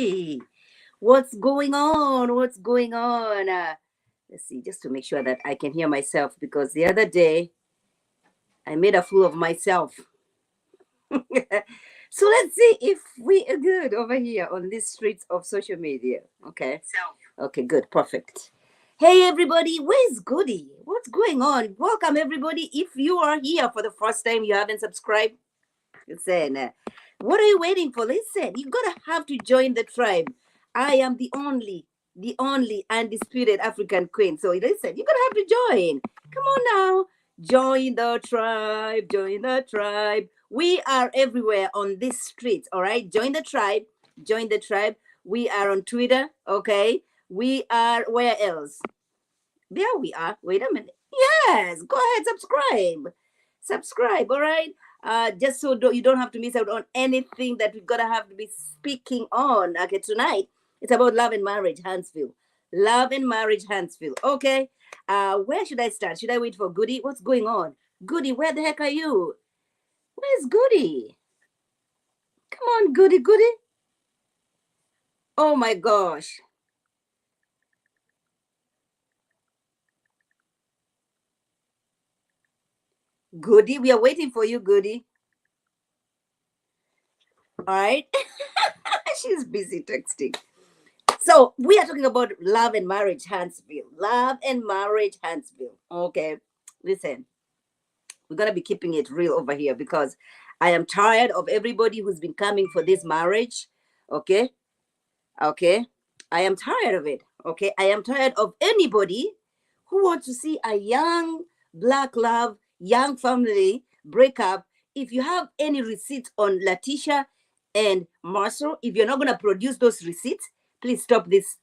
Hey, what's going on? What's going on? Let's see, just to make sure that I can hear myself because the other day I made a fool of myself. So let's see if we are good over here on these streets of social media. Okay. Okay, good. Perfect. Hey, everybody. Where's Goody? What's going on? Welcome, everybody. If you are here for the first time, you haven't subscribed, listen, what are you waiting for? Listen, you're going to have to join the tribe. I am the only undisputed African queen. So listen, you're going to have to join. Come on now. Join the tribe. Join the tribe. We are everywhere on these streets. All right. Join the tribe. Join the tribe. We are on Twitter. Okay. We are where else? There we are. Wait a minute. Yes. Go ahead. Subscribe. Subscribe. All right. Just so you don't have to miss out on anything that we're gonna have to be speaking on. Okay, tonight it's about love and marriage, Huntsville. Love and marriage, Huntsville. Okay. Where should I start? Should I wait for Goody? What's going on? Goody, where the heck are you? Where's Goody? Come on, Goody, Goody. Oh my gosh. Goody, we are waiting for you, Goody. All right. She's busy texting. So we are talking about love and marriage, Huntsville. Love and marriage, Huntsville. Okay. Listen, we're going to be keeping it real over here because I am tired of everybody who's been coming for this marriage. Okay. Okay. I am tired of it. Okay. I am tired of anybody who wants to see a young black love, young family break up. If you have any receipts on Letitia and Marcel, if you're not going to produce those receipts, please stop this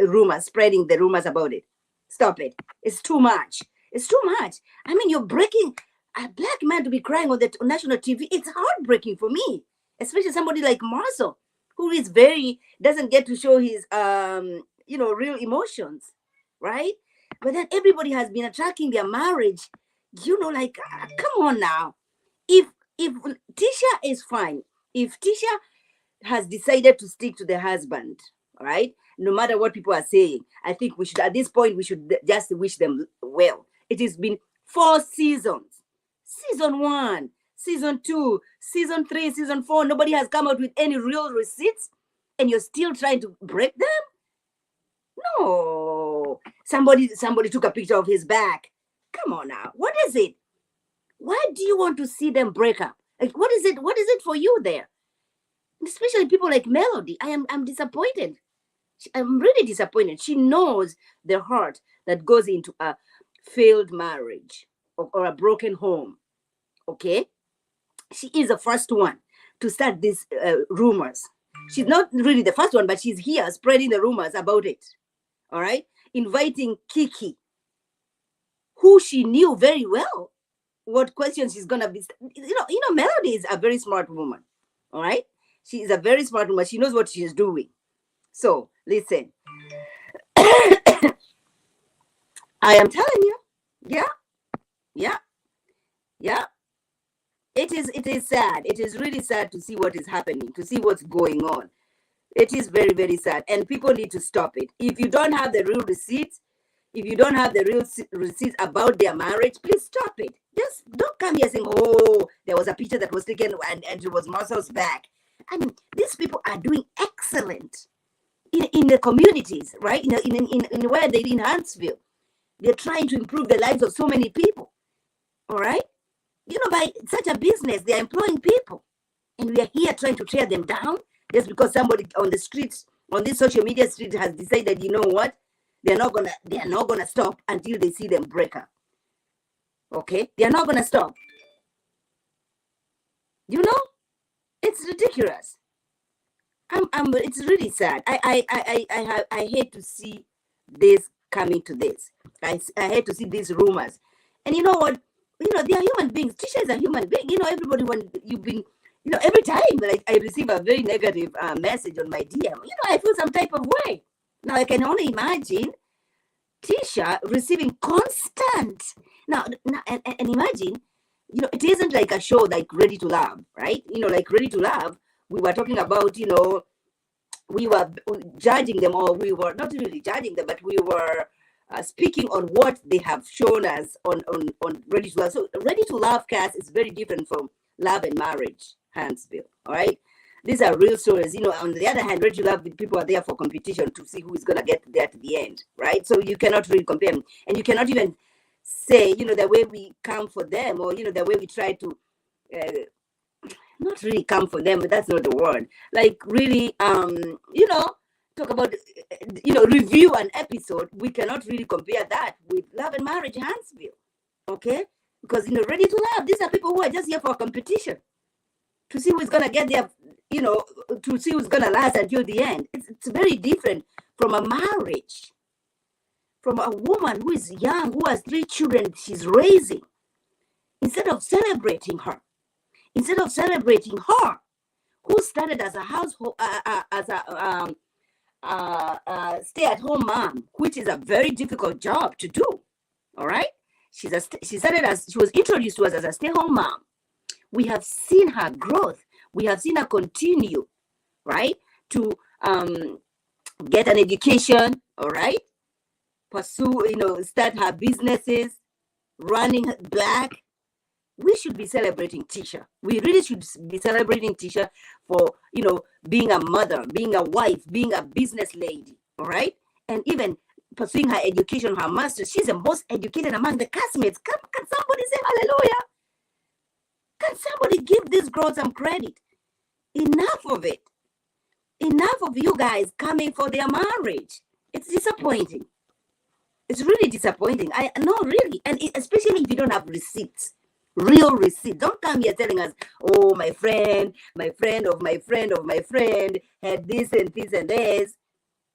rumor, spreading the rumors about it. Stop it. It's too much. It's too much. I mean, you're breaking a black man to be crying on the national TV. It's heartbreaking for me, especially somebody like Marcel, who is doesn't get to show his real emotions, right? But then everybody has been attacking their marriage. Come on now. If Tisha is fine, if Tisha has decided to stick to the husband, right? No matter what people are saying, I think we should, at this point, we should just wish them well. It has been 4 seasons. Season 1, season 2, season 3, season 4. Nobody has come out with any real receipts, and you're still trying to break them? No. Somebody took a picture of his back. Come on now. What is it? Why do you want to see them break up? Like, what is it? What is it for you there? Especially people like Melody. I'm disappointed. I'm really disappointed. She knows the hurt that goes into a failed marriage or a broken home. Okay? She is the first one to start these rumors. She's not really the first one, but she's here spreading the rumors about it. All right? Inviting Kiki, who she knew very well what questions she's going to be. Melody is a very smart woman. All right? She is a very smart woman. She knows what she is doing. So, listen. I am telling you. Yeah. It is sad. It is really sad to see what is happening, to see what's going on. It is very, very sad. And people need to stop it. If you don't have the real receipts, about their marriage, please stop it. Just don't come here saying, oh, there was a picture that was taken and it was Marcel's back. I mean, these people are doing excellent in the communities, right? In where they're in Huntsville. They're trying to improve the lives of so many people. All right? By such a business, they're employing people. And we are here trying to tear them down just because somebody on the streets, on this social media street, has decided, you know what? They're not gonna stop until they see them break up. Okay? They're not gonna stop. It's ridiculous. It's really sad. I hate to see this coming to this. I hate to see these rumors. And you know what? They are human beings. Tisha is a human being. Everybody, when you've been, every time that I receive a very negative message on my DM, I feel some type of way. Now, I can only imagine Tisha receiving constant. Now and imagine, it isn't like a show like Ready to Love, right? Like Ready to Love, we were talking about, we were judging them, or we were not really judging them, but we were speaking on what they have shown us on Ready to Love. So Ready to Love cast is very different from Love and Marriage, Huntsville. All right. These are real stories. On the other hand, Ready to Love, people are there for competition to see who is going to get there to the end. Right. So you cannot really compare them. And you cannot even say, the way we come for them, or, the way we try to, not really come for them, but that's not the word. Like really, talk about, review an episode. We cannot really compare that with Love and Marriage Huntsville. Okay? Because, Ready to Love, these are people who are just here for competition to see who's going to get there, to see who's going to last until the end. It's very different from a marriage, from a woman who is young, who has 3 children she's raising. Instead of celebrating her, who started as a household, as a stay-at-home mom, which is a very difficult job to do. All right, she was introduced to us as a stay-at-home mom. We have seen her growth. We have seen her continue, right, to get an education. All right, pursue, start her businesses, running Black. We should be celebrating Tisha. We really should be celebrating Tisha for, being a mother, being a wife, being a business lady, all right? And even pursuing her education, her master's. She's the most educated among the castmates. Can somebody say hallelujah? Can somebody give this girl some credit? Enough of it. Enough of you guys coming for their marriage. It's disappointing. It's really disappointing. No, really. And especially if you don't have receipts. Real receipt. Don't come here telling us, oh, my friend of my friend of my friend had this and this and this.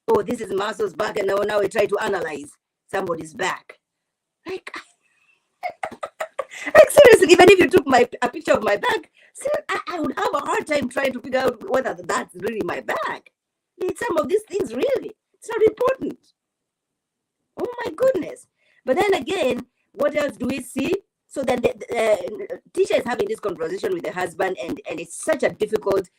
Oh, this is Marcel's back, and now we try to analyze somebody's back. Like seriously, even if you took a picture of my back, I would have a hard time trying to figure out whether that's really my back. Some of these things, really, it's not important. Oh my goodness. But then again, what else do we see? So then Tisha is having this conversation with the husband, and it's such a difficult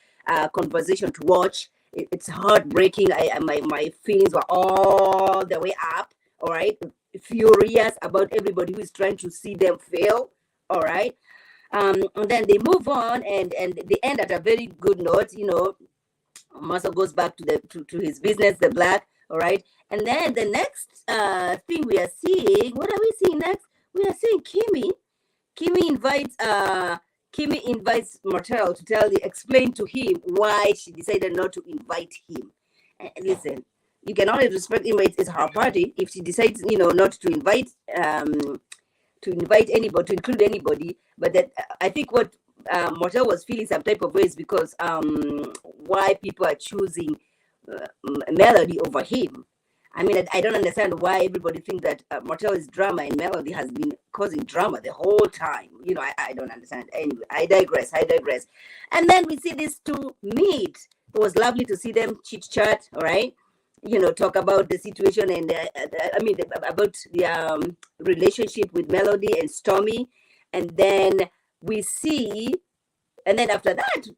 conversation to watch. It's heartbreaking. My feelings were all the way up. All right, furious about everybody who is trying to see them fail. All right, and then they move on, and they end at a very good note. Marcel goes back to his business, the Black. All right, and then the next thing we are seeing. What are we seeing next? We are seeing Kimmy. Kimmy invites Martel to explain to him why she decided not to invite him. And listen, you can only respect him. It's her party. If she decides, not to invite anybody, to include anybody, but that I think what Martel was feeling some type of ways because why people are choosing Melody over him. I mean, I don't understand why everybody thinks that Martel's drama and Melody has been causing drama the whole time. I don't understand. Anyway, I digress. And then we see these two meet. It was lovely to see them chit-chat, all right? Talk about the situation and, about the relationship with Melody and Stormy. And then we see, and then after that,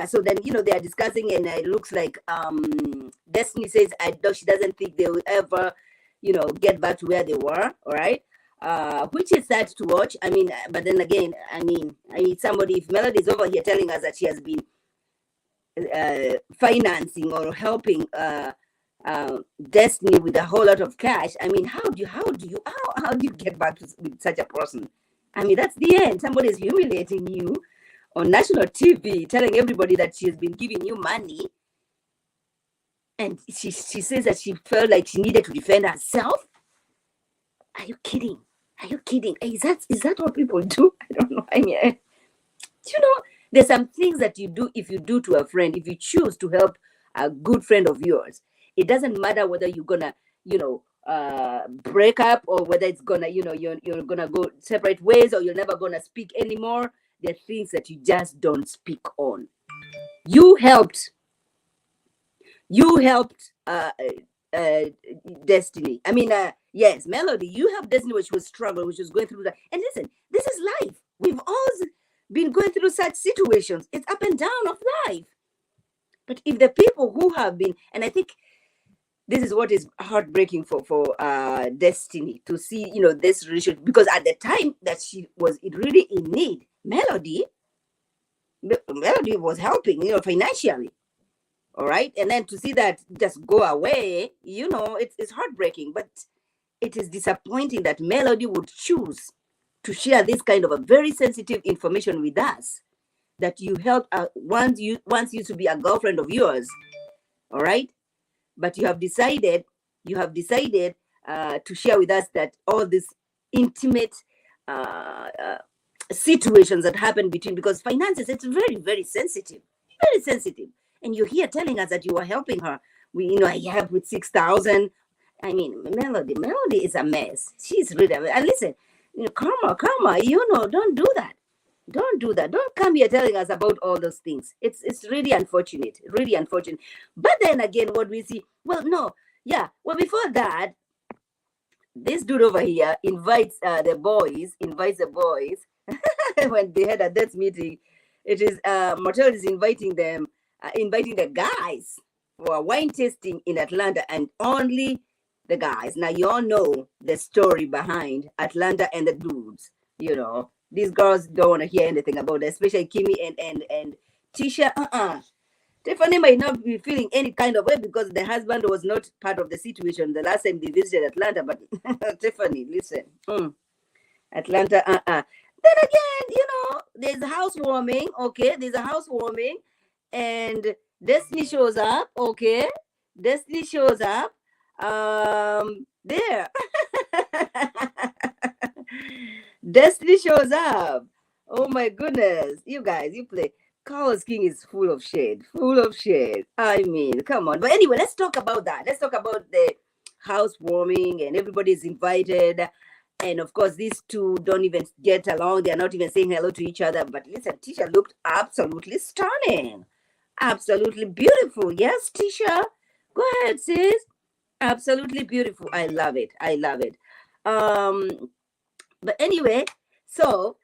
so then they are discussing, and it looks like Destiny says she doesn't think they will ever get back to where they were, all right, which is sad to watch. I mean, but then again, I mean somebody, if Melody is over here telling us that she has been financing or helping Destiny with a whole lot of cash, I mean, how do you get back with such a person? I mean, that's the end. Somebody is humiliating you on national TV, telling everybody that she has been giving you money, and she says that she felt like she needed to defend herself. Are you kidding? Is that what people do? I don't know. I mean, there's some things that you do. If you do to a friend, if you choose to help a good friend of yours, it doesn't matter whether you're gonna break up, or whether it's gonna you're gonna go separate ways, or you're never gonna speak anymore. There are things that you just don't speak on. You helped Destiny. I mean, yes, Melody, you helped Destiny when she was struggling, when she was going through that. And listen, this is life. We've all been going through such situations. It's up and down of life. But if the people who have been, and I think this is what is heartbreaking for Destiny to see, this relationship, because at the time that she was really in need, Melody was helping, financially. All right. And then to see that just go away, it's heartbreaking. But it is disappointing that Melody would choose to share this kind of a very sensitive information with us, that you helped once used to be a girlfriend of yours. All right. But you have decided to share with us that all these intimate uh, uh, situations that happen between, because finances, it's very, very sensitive, very sensitive. And you're here telling us that you are helping her. I helped with 6,000. I mean, Melody is a mess. She's really a mess. And listen, karma, don't do that. Don't do that. Don't come here telling us about all those things. It's really unfortunate, really unfortunate. But then again, what we see, well, no, yeah. Well, before that, this dude over here invites the boys when they had a death meeting. It is Martel is inviting them, inviting the guys for a wine tasting in Atlanta, and only the guys. Now you all know the story behind Atlanta and the dudes. These girls don't want to hear anything about it, especially Kimmy and Tisha. Tiffany might not be feeling any kind of way because the husband was not part of the situation the last time they visited Atlanta. But Tiffany, listen, Atlanta, Then again, there's a housewarming. Okay, there's a housewarming, and Destiny shows up. Okay, Destiny shows up. There. Destiny shows up. Oh my goodness. You guys, you play. Carlos King is full of shade. Full of shade. I mean, come on. But anyway, let's talk about that. Let's talk about the housewarming, and everybody's invited. And of course, these two don't even get along. They're not even saying hello to each other. But listen, Tisha looked absolutely stunning. Absolutely beautiful. Yes, Tisha. Go ahead, sis. Absolutely beautiful. I love it. I love it. But anyway, so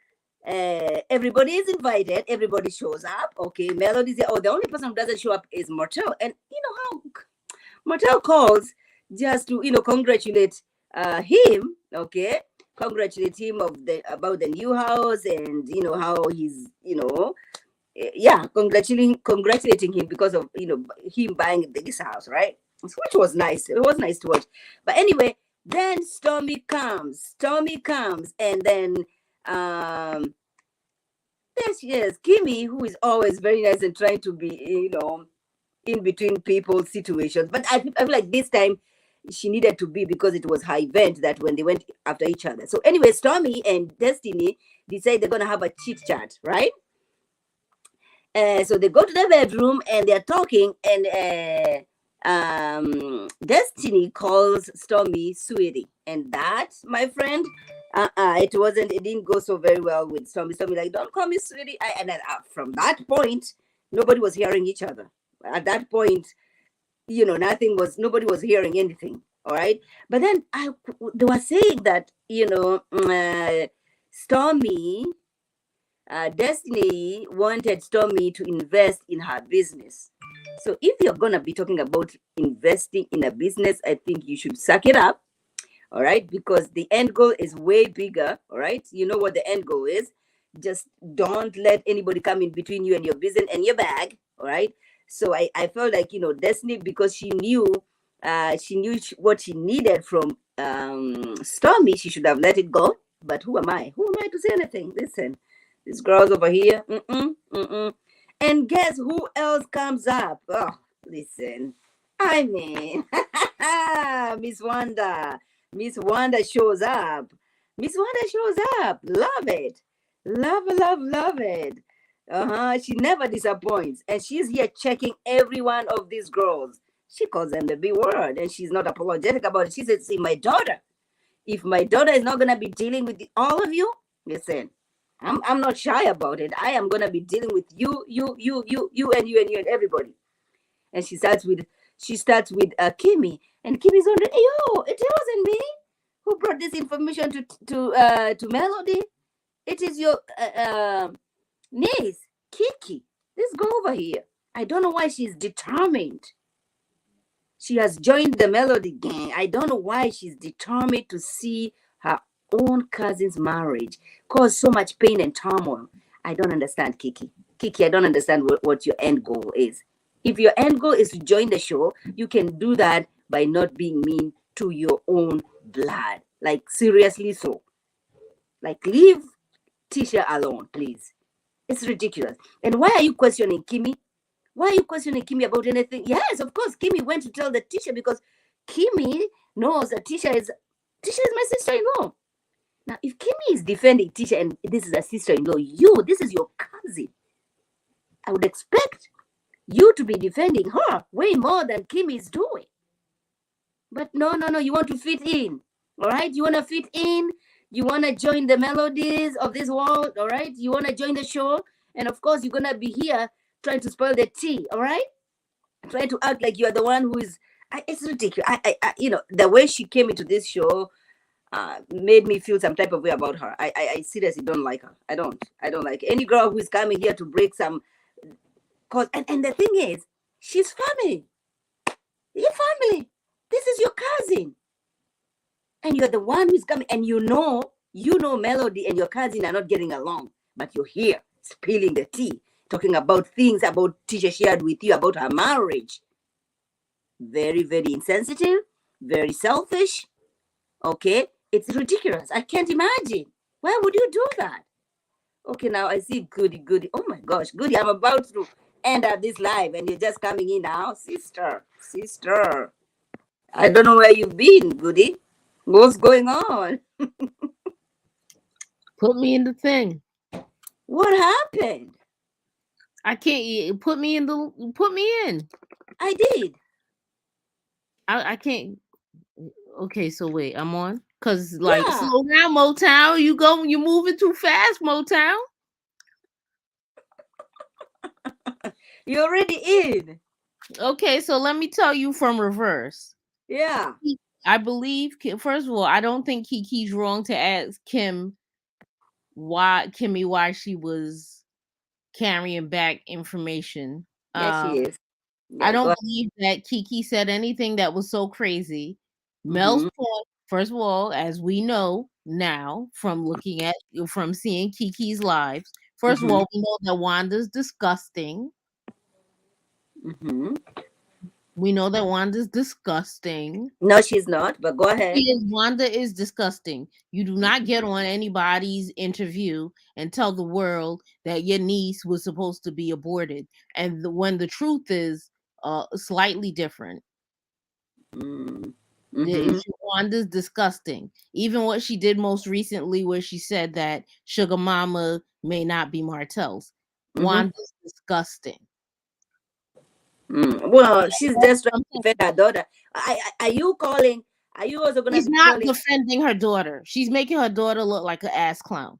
everybody is invited. Everybody shows up. Okay, Melody's there. Oh, the only person who doesn't show up is Martel. And you know how Martel calls just to congratulate him. Okay, congratulate him about the new house, and how he's congratulating him because of him buying this house, right? Which was nice. It was nice to watch. But anyway, then Stormy comes, and then there she is, Kimmy, who is always very nice and trying to be in between people's situations. But I feel like this time she needed to be, because it was her event that when they went after each other. So anyway, Stormy and Destiny decide they're gonna have a chit chat, right? So they go to the bedroom and they're talking, and Destiny calls Stormy sweetie, and that, my friend, it didn't go so very well with Stormy. Like, don't call me sweetie. And then, from that point, nobody was hearing each other. At that point, nobody was hearing anything. All right. But then they were saying that, Stormy, Destiny wanted Stormy to invest in her business. So if you're going to be talking about investing in a business, I think you should suck it up. All right. Because the end goal is way bigger. All right. You know what the end goal is. Just don't let anybody come in between you and your business and your bag. All right. So I felt like, Destiny, because she knew what she needed from Stormy, she should have let it go. But who am I? Who am I to say anything? Listen, this girl's over here. And guess who else comes up? Oh, listen. I mean, Miss Wanda. Miss Wanda shows up. Miss Wanda shows up. Love it. Love it. She never disappoints. And she's here checking every one of these girls. She calls them the B word, and she's not apologetic about it. She said, see, my daughter, if my daughter is not going to be dealing with all of you, listen, I'm not shy about it. I am going to be dealing with you, and everybody. And she starts with Kimmy. And Kimmy's wondering, yo, it wasn't me who brought this information to Melody. It is your niece, Kiki. Let's go over here. I don't know why she's determined. She has joined the Melody gang. I don't know why she's determined to see her own cousin's marriage cause so much pain and turmoil. I don't understand, Kiki. Kiki, I don't understand what your end goal is. If your end goal is to join the show, you can do that by not being mean to your own blood. Like, seriously, so. Like, leave Tisha alone, please. It's ridiculous. And why are you questioning Kimmy? Why are you questioning Kimmy about anything? Yes, of course, Kimmy went to tell the teacher because Kimmy knows that Tisha is my sister-in-law. Now, if Kimmy is defending Tisha and this is a sister-in-law, this is your cousin. I would expect you to be defending her way more than Kimmy is doing. But no, you want to fit in. All right? You want to fit in. You want to join the melodies of this world. All right? You want to join the show. And of course, you're going to be here trying to spoil the tea. All right? Trying to act like you're the one who is. It's ridiculous. The way she came into this show made me feel some type of way about her. I seriously don't like her. I don't like any girl who is coming here to break some cause. And the thing is, she's family. You're family. This is your cousin. And you're the one who's coming, and you know Melody and your cousin are not getting along, but you're here spilling the tea, talking about things about Tisha shared with you about her marriage. Very, very insensitive, very selfish. Okay, it's ridiculous. I can't imagine. Why would you do that? Okay, now I see Goody. Oh my gosh, Goody, I'm about to end up this live, and you're just coming in now, sister. I don't know where you've been, Goody. What's going on? Put me in the thing. What happened? I can't put me in. I did. I can't. Okay, so wait, I'm on. Cause slow down, Motown. You're moving too fast, Motown. You're already in. Okay, so let me tell you from reverse. Yeah. I believe, first of all, I don't think Kiki's wrong to ask Kimmy why she was carrying back information. Yes, she is. Yeah, I don't believe that Kiki said anything that was so crazy. Mel's point, first of all, as we know now from seeing Kiki's lives, first of all, we know that Wanda's disgusting. We know that Wanda's disgusting. No, she's not, but go ahead. Wanda is disgusting. You do not get on anybody's interview and tell the world that your niece was supposed to be aborted. And when the truth is slightly different. Wanda's disgusting. Even what she did most recently where she said that Sugar Mama may not be Martell's. Wanda's disgusting. Well, she's just trying to defend her daughter. Are you also going to She's not defending her daughter. She's making her daughter look like an ass clown.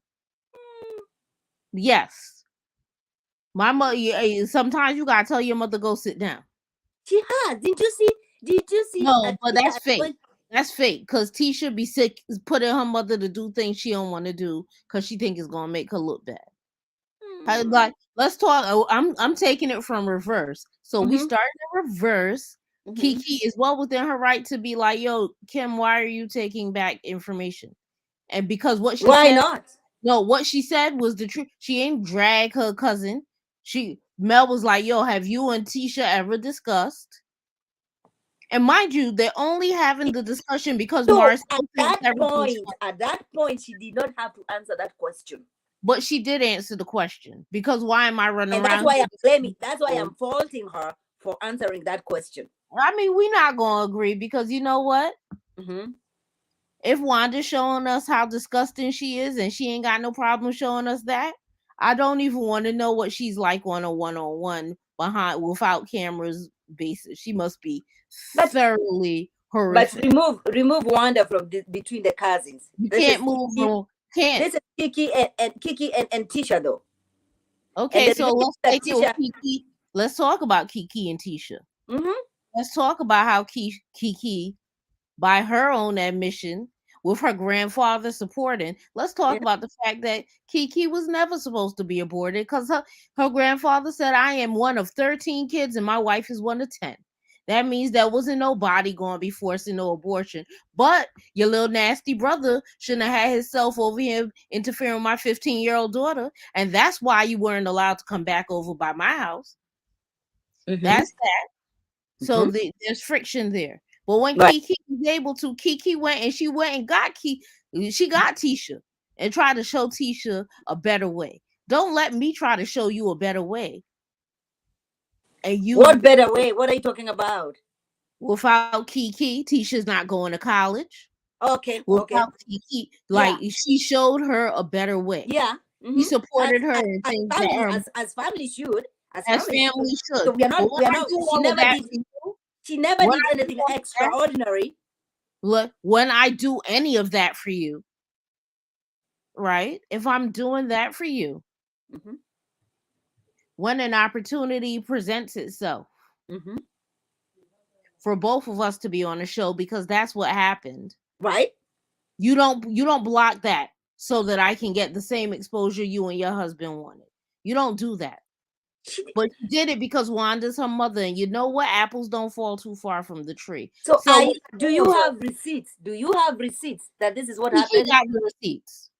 Yes. My mother, sometimes you got to tell your mother, go sit down. She has. Did you see? No, but that's fake. That's fake. Because Tisha be sick, putting her mother to do things she don't want to do because she think it's going to make her look bad. Like, let's talk. I'm taking it from reverse. So we started in reverse. Kiki is well within her right to be like, yo, Kim, why are you taking back information? And because what she why not? No, what she said was the truth. She ain't drag her cousin. Mel was like, yo, have you and Tisha ever discussed? And mind you, they're only having the discussion because Marcel at that point, she did not have to answer that question. But she did answer the question because why am I running around? That's why I'm blaming. That's why I'm faulting her for answering that question. I mean, we're not gonna agree because you know what? If Wanda's showing us how disgusting she is and she ain't got no problem showing us that, I don't even want to know what she's like on a one-on-one behind without cameras basis. She must be thoroughly horrific. But remove Wanda from between the cousins. You can't move from. This is Kiki and Tisha though. Okay, so let's take it with Kiki. Let's talk about Kiki and Tisha. Let's talk about how Kiki, by her own admission, with her grandfather supporting. Let's talk Yeah. about the fact that Kiki was never supposed to be aborted because her grandfather said, I am one of 13 kids and my wife is one of 10. That means there wasn't nobody going to be forcing no abortion. But your little nasty brother shouldn't have had himself over here interfering with my 15-year-old daughter. And that's why you weren't allowed to come back over by my house. Mm-hmm. That's that. So Mm-hmm. there's friction there. But when Right. Kiki was able to, Kiki went and got she got Tisha and tried to show Tisha a better way. Don't let me try to show you a better way. And What you, better way? What are you talking about? without Kiki, Tisha's not going to college. Okay. Okay. Without Kiki, like Yeah. she showed her a better way. Yeah. He Mm-hmm. supported her in things that Family, her as family should, as as family should. family So should. But we when are I not. do all of that for you, She never when did I do anything all of that, extraordinary. look, when I do any of that for you, right? If I'm doing that for you, Mm-hmm. when an opportunity presents itself Mm-hmm. for both of us to be on the show, because that's what happened. Right. You don't block that so that I can get the same exposure you and your husband wanted. You don't do that. She, But you did it because Wanda's her mother, and you know what? Apples don't fall too far from the tree. so So we do you have receipts? Do you have receipts that this is what he happened? got the receipts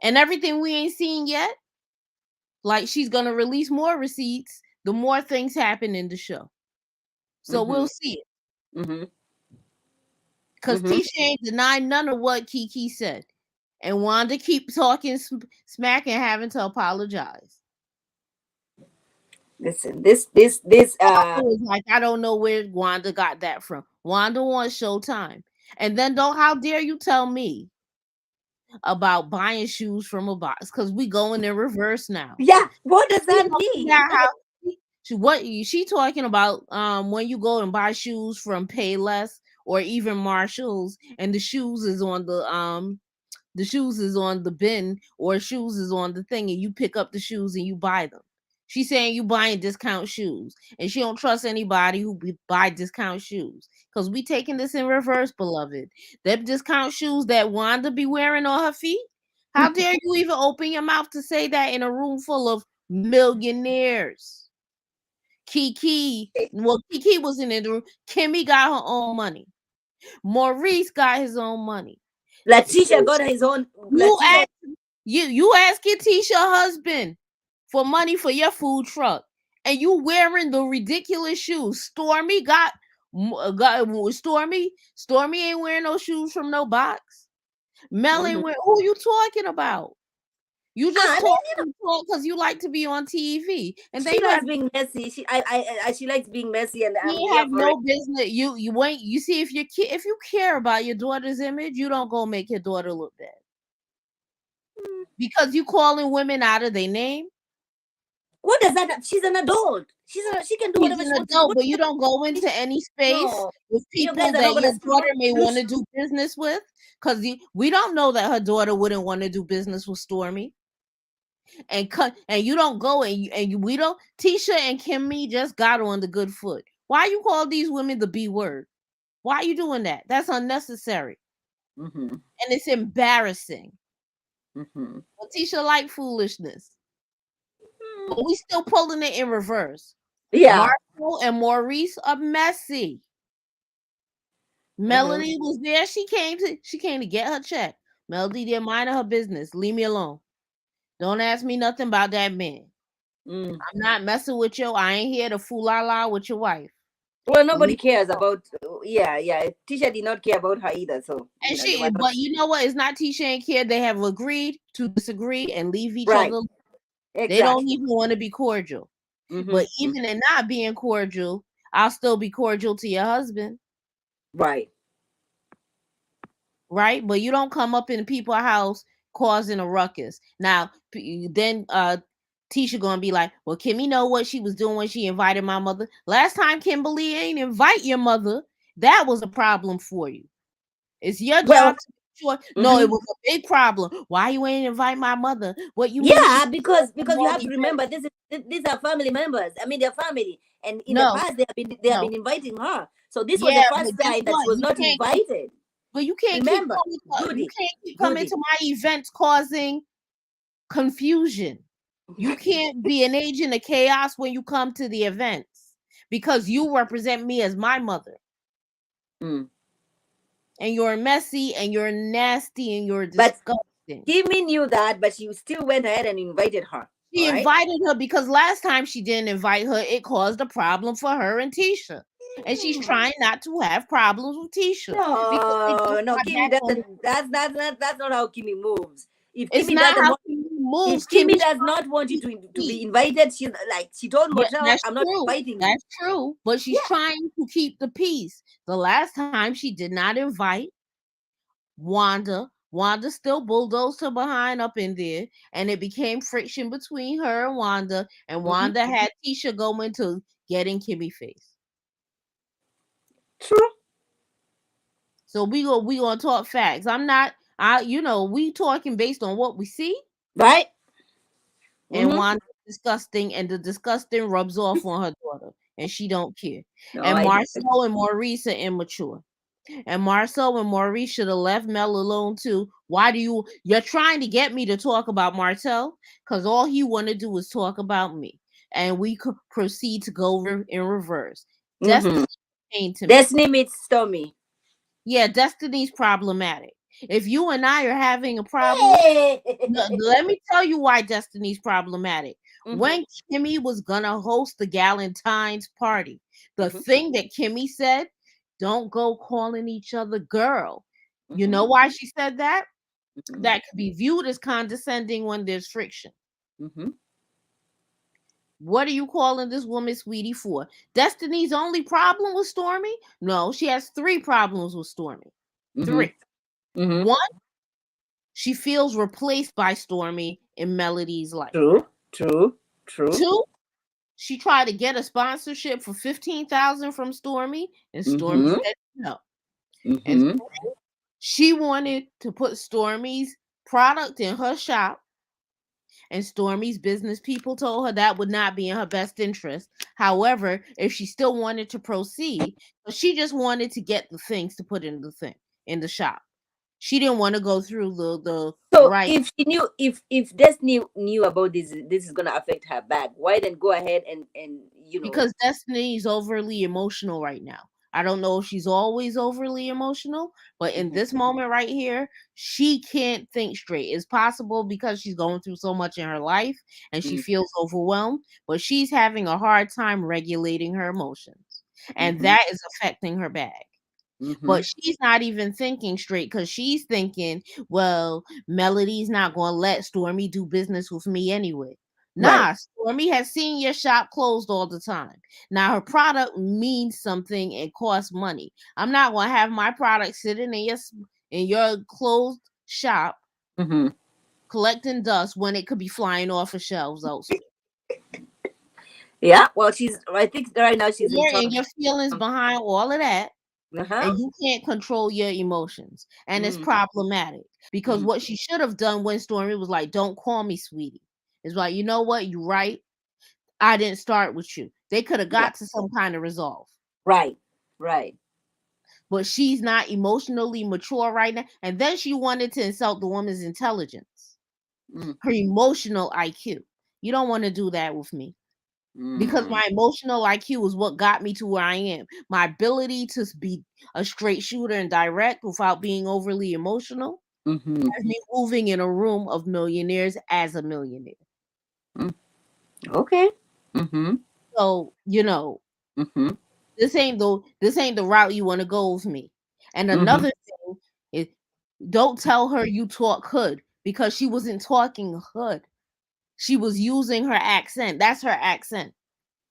and everything we ain't seen yet. Like she's gonna release more receipts the more things happen in the show. So Mm-hmm. we'll see it. Mm-hmm. Because Mm-hmm. Tisha ain't denying none of what Kiki said. And Wanda keep talking smack and having to apologize. Listen, this Wanda was like, I don't know where Wanda got that from. Wanda wants Showtime. And then don't how dare you tell me about buying shoes from a box? Because we going in reverse now. yeah, what does You that know, mean? yeah, how she talking about when you go and buy shoes from Payless or even Marshalls and the shoes is on the bin or shoes is on the thing and you pick up the shoes and you buy them. She's saying you buying discount shoes and she don't trust anybody who buy discount shoes because we taking this in reverse, beloved. Them discount shoes that Wanda be wearing on her feet. How dare you even open your mouth to say that in a room full of millionaires? Kiki wasn't in the room. Kimmy got her own money. Maurice got his own money. Letitia got his own. You Letitia. ask you asking Tisha husband for money for your food truck, and you wearing the ridiculous shoes. Stormy ain't wearing no shoes from no box. Mel Mm-hmm. ain't wearing. Who you talking about? You just I talk mean, because you like to be on TV, and then she you likes have being messy. She likes being messy, and I'm you here have for it. no business. You ain't. You see if if you care about your daughter's image, you don't go make your daughter look bad because you calling women out of their name. What does that? She's an adult. She can do She's whatever an she wants to do. adult, but you don't go into any space No, with you guys people are that not your gonna daughter may do. want to do business with. Because we don't know that her daughter wouldn't want to do business with Stormy. And you don't go we don't. Tisha and Kimmy just got on the good foot. Why you call these women the B word? Why are you doing that? That's unnecessary Mm-hmm. and it's embarrassing. Mm-hmm. But Tisha like foolishness, but we still pulling it in reverse. Yeah. Marshall and Maurice are messy. Mm-hmm. Melody was there. She came to get her check. Melody didn't mind her business. Leave me alone. Don't ask me nothing about that man. Mm. I'm not messing with you. I ain't here to fool la la with your wife. Well, nobody Leave cares about. Yeah, yeah. Tisha did not care about her either, so and they were not but you know what? It's not Tisha and Kid. They have agreed to disagree and leave each right. other. They don't Exactly. even want to be cordial. Mm-hmm. But even in not being cordial, I'll still be cordial to your husband. Right. Right? But you don't come up in people's house causing a ruckus. Now, then Tisha gonna be like, well, Kimmy know what she was doing when she invited my mother. Last time Kimberly ain't invite your mother, that was a problem for you. It's your Well. job to make sure. No, it Mm-hmm. was a big problem. Why you ain't invite my mother? What you mean she Yeah, because you won't have to be remember these are family members. I mean, they're family, and in the no, past they have been no. inviting her. So this was the Yeah, first but guess time that she what? was You not can't keep invited. But you can't keep Remember, coming. You Judy, can't keep coming to Judy. my events causing confusion. You can't be an agent of chaos when you come to the events because you represent me as my mother. Mm. And you're messy and you're nasty and you're But disgusting. Kimmy knew that, but she still went ahead and invited her. She All right. invited her because last time she didn't invite her, it caused a problem for her and Tisha. And she's trying not to have problems with Tisha because it No, just no, got Kimmy back on. doesn't. That's not how Kimmy moves. If It's Kimmy not doesn't how want, she if moves. Kimmy Kimmy's does trying not to want you keep to the be peace. invited, she told Yeah, Marcel, that's I'm not true. inviting you. That's true. But she's Yeah. trying to keep the peace. The last time she did not invite Wanda. Wanda still bulldozed her behind up in there, and it became friction between her and Wanda. And Hmm. Wanda had Tisha go into getting Kimmy face. True. So we gonna talk facts. I'm not. We talking based on what we see, Right. and Mm-hmm. Wanda's disgusting, and the disgusting rubs off on her daughter, and she don't care. No, And I get it. Marcel and Maurice are immature. And Marcel and Maurice should have left Mel alone too. Why do you're trying to get me to talk about Marcel? Because all he want to do is talk about me. And we could proceed to go in reverse. Mm-hmm. Destiny came to me. Destiny meets Stormy. Yeah, Destiny's problematic. If you and I are having a problem, Hey. let me tell you why Destiny's problematic. Mm-hmm. When Kimmy was gonna host the Galentine's party, the Mm-hmm. thing that Kimmy said, don't go calling each other girl. You Mm-hmm. know why she said that? Mm-hmm. That could be viewed as condescending when there's friction. Mm-hmm. What are you calling this woman sweetie for? Destiny's only problem with Stormy? No, she has three problems with Stormy. Mm-hmm. Three. Mm-hmm. One, she feels replaced by Stormy in Melody's life. True. True. True. Two, she tried to get a sponsorship for 15,000 from Stormy, and Stormy Mm-hmm. said no. And Mm-hmm. she wanted to put Stormy's product in her shop, and Stormy's business people told her that would not be in her best interest. However, if she still wanted to proceed, but she just wanted to get the things to put in the shop. She didn't want to go through the So right. if she knew, if Destiny knew about this is gonna affect her bag, why then go ahead and Because Destiny is overly emotional right now. I don't know if she's always overly emotional, but in Mhm, this moment right here, she can't think straight. It's possible because she's going through so much in her life and she mhm, feels overwhelmed, but she's having a hard time regulating her emotions. And mhm, that is affecting her bag. mhm. But she's not even thinking straight because she's thinking, well, Melody's not going to let Stormy do business with me anyway. Right. Nah, Stormy has seen your shop closed all the time. Now her product means something and costs money. I'm not going to have my product sitting in your closed shop Mhm. collecting dust when it could be flying off of shelves elsewhere. Yeah. Well, I think right now she's in And talks. your feelings behind all of that, Uh-huh. and you can't control your emotions. And it's Mm, problematic because mm. what she should have done when Stormy was like, don't call me sweetie. It's like, you know what? You're right. I didn't start with you. They could have Yeah. got to some kind of resolve. Right. Right. But she's not emotionally mature right now. And then she wanted to insult the woman's intelligence, Mm, her emotional IQ. You don't want to do that with me. Because mm, my emotional IQ is what got me to where I am. My ability to be a straight shooter and direct without being overly emotional mhm, has me moving in a room of millionaires as a millionaire. mm. Okay. Mhm. So, Mhm. this ain't the route you want to go with me. And Mhm. another thing is, don't tell her you talk hood because she wasn't talking hood. She was using her accent. That's her accent.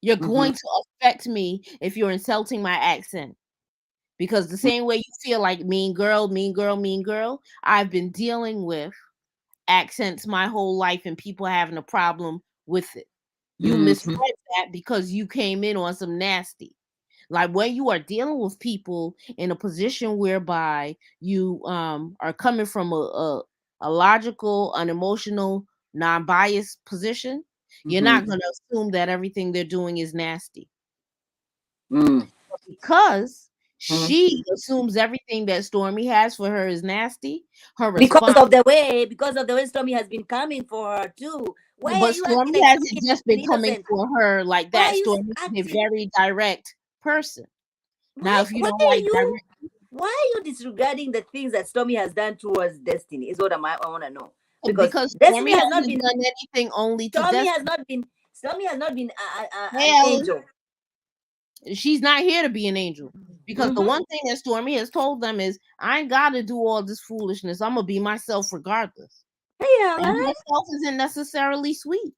You're Mhm. going to affect me if you're insulting my accent. Because the same way you feel like mean girl, mean girl, mean girl, I've been dealing with accents my whole life and people having a problem with it. You misread Mhm. that because you came in on some nasty. Like when you are dealing with people in a position whereby you are coming from a logical, unemotional, non-biased position, you're Mhm. not going to assume that everything they're doing is nasty Mm. because Mhm. She assumes everything that Stormy has for her is nasty. Her Because response, of the way, Stormy has been coming for her too. Why are but you acting Stormy like Stormy hasn't is just an been coming innocent? for her like Why are that. you Stormy is a acting? very direct person. Now, if you Why don't are like you? direct, Why are you disregarding the things that Stormy has done towards Destiny? Is what I want to know. Because because Stormy Destiny has not hasn't been. done anything only to Stormy has Destiny. not been. Stormy has not been Hey, an Ellen, angel. she's not here to be an angel. Because the Mm-hmm. one thing that Stormy has told them is, I ain't got to do all this foolishness. I'm going to be myself regardless. Hey, And Ellen. herself isn't necessarily sweet.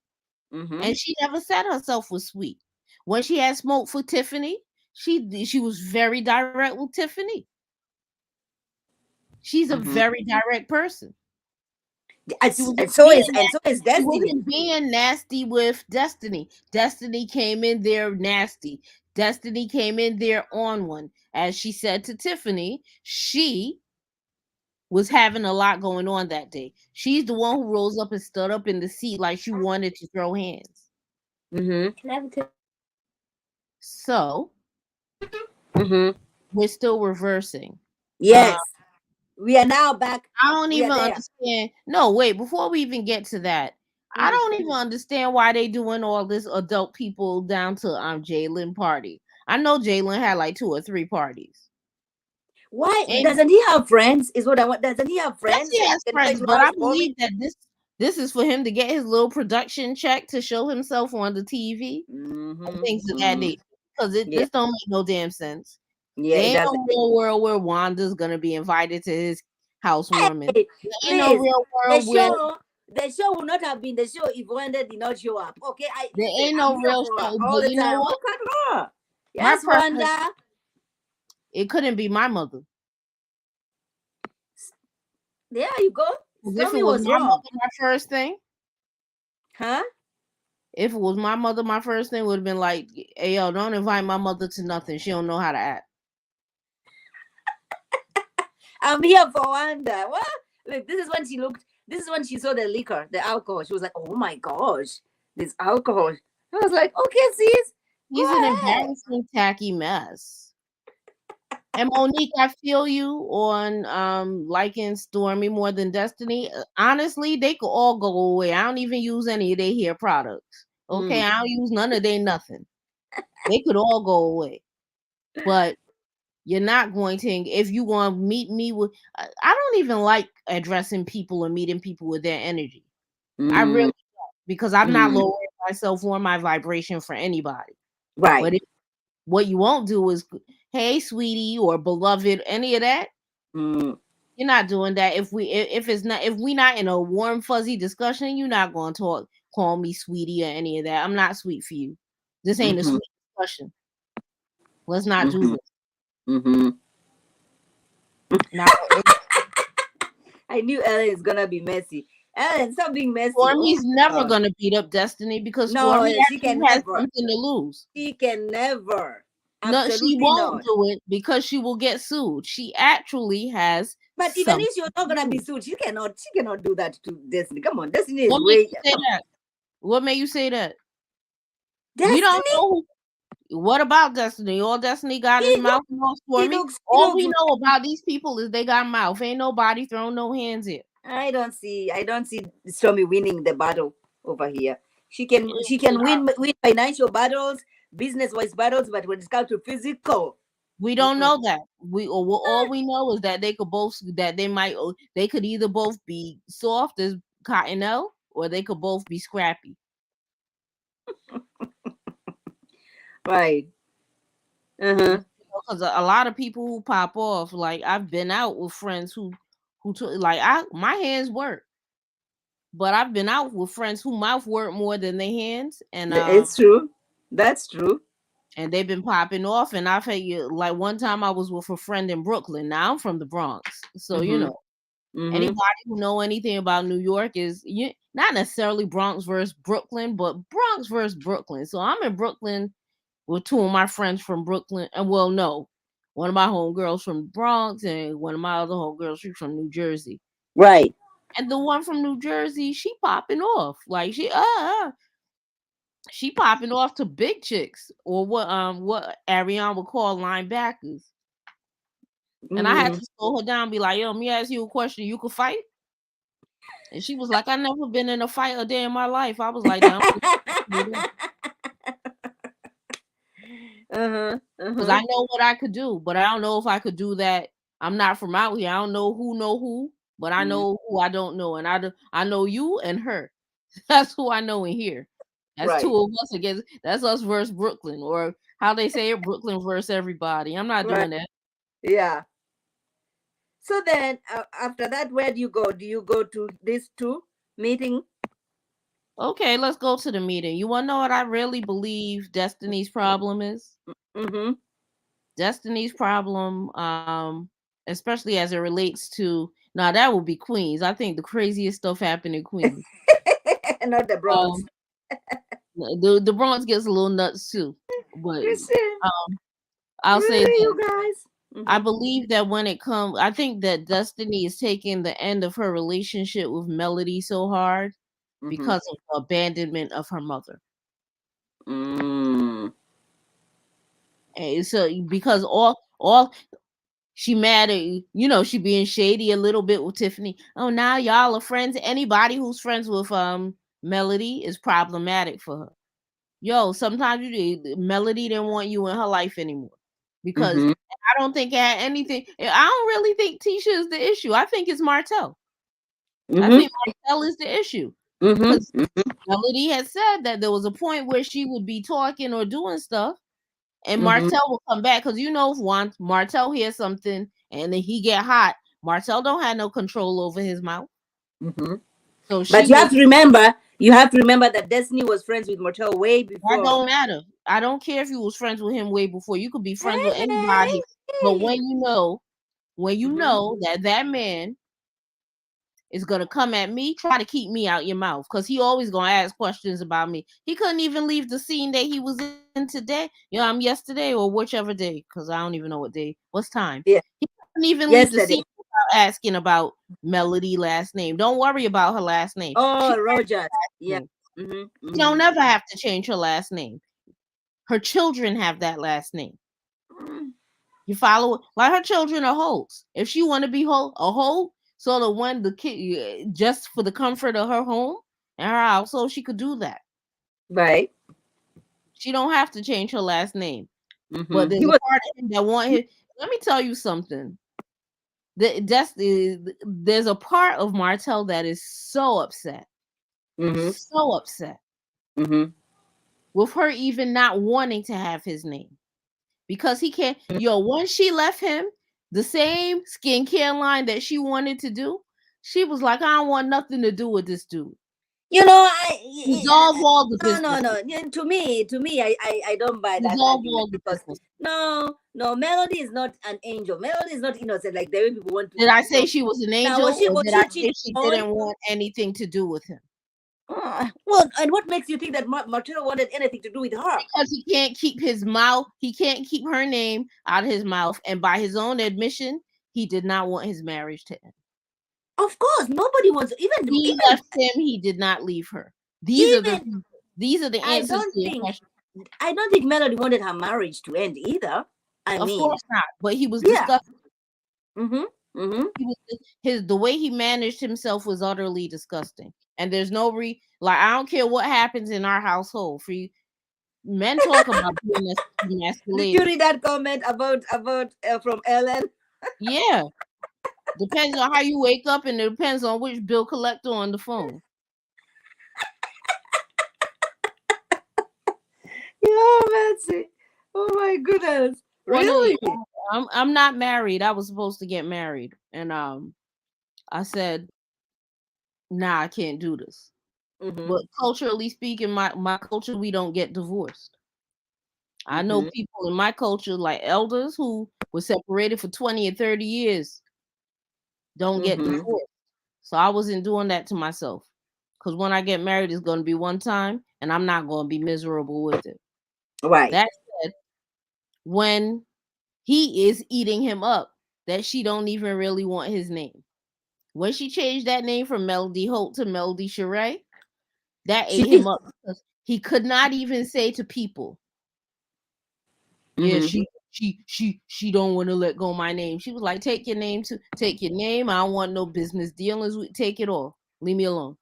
Mm-hmm. And she never said herself was sweet. When she had smoked for Tiffany, she was very direct with Tiffany. She's a Mm-hmm. very direct person. She And wasn't so being is she Destiny. wasn't being nasty with Destiny. Destiny came in there nasty. Destiny came in there on one. As she said to Tiffany, she was having a lot going on that day. She's the one who rose up and stood up in the seat like she wanted to throw hands. Mm-hmm. So Mm-hmm. we're still reversing. Uh, Yes, we are now back. I don't We are even there. understand. No, wait, before we even get to that, I Mm. don't even understand why they doing all this adult people down to Jalen party. I know Jalen had like 2 or 3 parties. Why And doesn't he have friends? Is what I want. Doesn't he have yes, friends he that has he can friends, invite to but I house warming? believe that this is for him to get his little production check to show himself on the TV and Mm-hmm. things of that Mm. nature. Because Yeah, this don't make no damn sense. yeah, There it ain't doesn't. no real world where Wanda's gonna be invited to his housewarming. Hey, There ain't no please, real the world where show, the show would not have been the show if Wanda did not show up. Okay, I there listen. ain't I'm no here real for her show. all But the you know time. what? Look at her. My Yes, preference, Wanda. it couldn't be my mother. There you go. Because if it Stormy was was my wrong, mother, my first thing, huh? if it was my mother, my first thing would have been like, hey, yo, don't invite my mother to nothing. She don't know how to act. I'm here for Wanda. What? Look, this is when she looked. This is when she saw the liquor, the alcohol. She was like, "Oh my gosh, this alcohol." I was like, "Okay, sis, go He's an ahead." embarrassing, tacky mess. And Monique, I feel you on liking Stormy more than Destiny. Honestly, they could all go away. I don't even use any of their hair products. Okay, Mm. I don't use none of their nothing. They could all go away. But you're not going to if you want to meet me with I don't even like addressing people or meeting people with their energy. I Mm. really because I'm not Mm. lowering myself or my vibration for anybody. Right. But what you won't do is, hey, sweetie or beloved, any of that. Mm. You're not doing that. If it's not if we not in a warm fuzzy discussion, you're not going to call me sweetie or any of that. I'm not sweet for you. This ain't a Mm-hmm. sweet discussion. Let's not do Mm-hmm. this. Mm-hmm. Now, I knew Ellen is gonna be messy. Ellen, stop being messy. Oh Stormy's my never god. gonna beat up Destiny because No, Stormy she actually can has never. something to lose. She can never. No, she Absolutely won't not. do it because she will get sued. She actually has But even something if she's not to gonna be lose. sued, she cannot. She cannot do that to Destiny. Come on, Destiny is What makes way. you say Come on. that? What made you say that? We don't Destiny. know what about Destiny. All Destiny got is He look. mouth and all He Stormy. looks. He All looks. we know about these people is they got mouth. Ain't nobody throwing no hands here. I don't see. I don't see Stormy winning the battle over here. She can. And, She can win financial battles, business wise battles, but when it comes to physical, we don't mm-mm. know that. All we know is that they could both that they could either both be soft as Cottonelle or they could both be scrappy. Right. Uh huh. Because a lot of people who pop off, like I've been out with friends who took like my hands work, but I've been out with friends who mouth work more than their hands, It's true. That's true. and they've been popping off. And I've had like one time I was with a friend in Brooklyn. Now I'm from the Bronx, so Mm-hmm. Mm-hmm. anybody who know anything about New York is not necessarily Bronx versus Brooklyn, but Bronx versus Brooklyn. So I'm in Brooklyn with 2 of my friends from Brooklyn, and well, no, one of my homegirls from Bronx and one of my other homegirls she's from New Jersey. Right. And the one from New Jersey, she popping off like she popping off to big chicks or what Ariane would call linebackers. And I had Mm. to slow her down, be like, yo, let me ask you a question. You could fight? And she was like, I never been in a fight a day in my life. I was like, damn, Uh-huh. because Uh-huh. I know what I could do, but I don't know if I could do that. I'm not from out here. I don't know who, but I Mm. know who I don't know, and I know you and her. That's who I know in here. That's two Right. of us against. That's us versus Brooklyn, or how they say it, Brooklyn versus everybody. I'm not Right. doing that. Yeah. So then, after that, where do you go? Do you go to this two meeting? Okay, let's go to the meeting. You want to know what I really believe Destiny's problem is? Mm-hmm. Destiny's problem, especially as it relates to now that would be Queens. I think the craziest stuff happened in Queens. Not the Bronx. Um, the Bronx gets a little nuts too, but Listen, I'll say really, this: you guys? I Mm-hmm. believe that when it comes, I think that Destiny is taking the end of her relationship with Melody so hard Mm-hmm. because of the abandonment of her mother. Mm. And so because all she mad at she being shady a little bit with Tiffany. Oh, now y'all are friends. Anybody who's friends with Melody is problematic for her. Yo, sometimes Melody didn't want you in her life anymore because Mm-hmm. I don't think it had anything. I don't really think Tisha is the issue. I think it's Martell. I Mm-hmm. think Martell is the issue because Mm-hmm. Melody had said that there was a point where she would be talking or doing stuff and Mm-hmm. Martell will come back because if once Martell hears something and then he get hot, Martell don't have no control over his mouth. Mm-hmm. So she But you would. have to remember, that Destiny was friends with Motel way That before. don't matter. I don't care if you was friends with him way before. You could be friends with Hey, anybody, but hey. when you Mm-hmm. know that man is gonna come at me, try to keep me out your mouth because he always gonna ask questions about me. He couldn't even leave the scene that he was in today. I'm yesterday or whichever day because I don't even know what day. What's time? Yeah. He couldn't even leave the scene Yesterday. without asking about Melody last name. Don't worry about her last name. Oh, Rogers. Yeah. Name. Mm-hmm. She don't Mm-hmm. never have to change her last name. Her children have that last name. You follow it? Like her children are Holt's. If she want to be a Holt, so that when the kid just for the comfort of her home and her household, she could do that. Right. She don't have to change her last name. But Mm-hmm. there's He a was. part of him that want him. Let me tell you something. There's a part of Martell that is Mm-hmm. so upset Mm-hmm. with her even not wanting to have his name because he can't. Yo, once she left him, the same skincare line that she wanted to do, she was like, I don't want nothing to do with this dude. Dissolve all the No, no, business. no. Yeah, to me, I don't buy that Dissolve argument all the because business. no, no, Melody is not an angel. Melody is not innocent like the way people want to Did I show. say she was an Now, angel, or was did she I a cheating say she on? didn't want anything to do with him? Well, and what makes you think that Martino wanted anything to do with her? Because he can't keep her name out of his mouth, and by his own admission, he did not want his marriage to end. Of course, nobody wants He left him. He did not leave her. These are the even. these are the I answers don't to your think question. I don't think Melody wanted her marriage to end either. I Of mean, course not. But he was yeah. disgusting. Mm-hmm. Mm-hmm. He was his the way he managed himself was utterly disgusting. And there's no like I don't care what happens in our household. For you, men talk about being Did you emasculated. read that comment about from Ellen? Yeah, depends on how you wake up, and it depends on which bill collector on the phone. Yeah, Betsy. Oh my goodness. One of Really? I'm not married. I was supposed to get married, and I said, nah, I can't do this. Mm-hmm. But culturally speaking, my culture, we don't get divorced. I know Mm-hmm. people in my culture, like elders who were separated for 20 or 30 years, don't get Mm-hmm. divorced. So I wasn't doing that to myself. Because when I get married, it's going to be one time, and I'm not going to be miserable with it. Right. That said, when he is eating him up, that she don't even really want his name. When she changed that name from Melody Holt to Melody Sheree, that She ate did. him up because he could not even say to people, yeah, Mm-hmm. she she don't want to let go of my name. She was like, take your name too. Take your name. I don't want no business dealings with. Take it off. Leave me alone.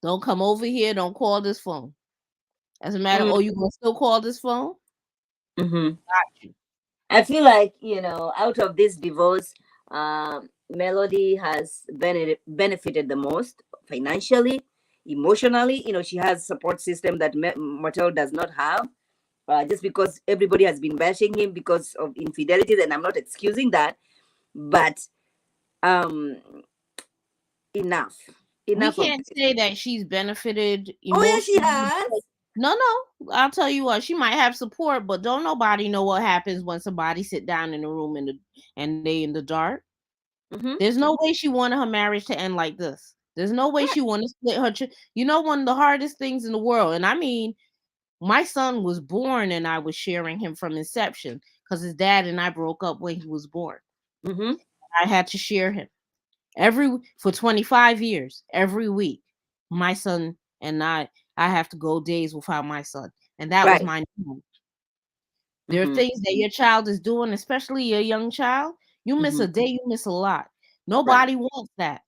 Don't come over here. Don't call this phone. As a matter, oh, you gonna still call this phone? Mm-hmm. Got you. I feel like, out of this divorce, Melody has benefited the most financially, emotionally. She has support system that Martel does not have. Just because everybody has been bashing him because of infidelities, and I'm not excusing that, but um, enough, We enough of can't this. say that she's benefited Oh yeah, she emotionally. has. No, no. I'll tell you what, she might have support, but don't nobody know what happens when somebody sit down in the room and they in the dark. Mm-hmm. There's no way she wanted her marriage to end like this. There's no way she wanted to split her. One of the hardest things in the world, and I mean, my son was born, and I was sharing him from inception because his dad and I broke up when he was born. Mm-hmm. I had to share him for 25 years, every week. My son and I have to go days without my son, and that was Right. my norm. There are Mm-hmm. things that your child is doing, especially your young child. You miss Mm-hmm. a day, you miss a lot. Right. Nobody wants that.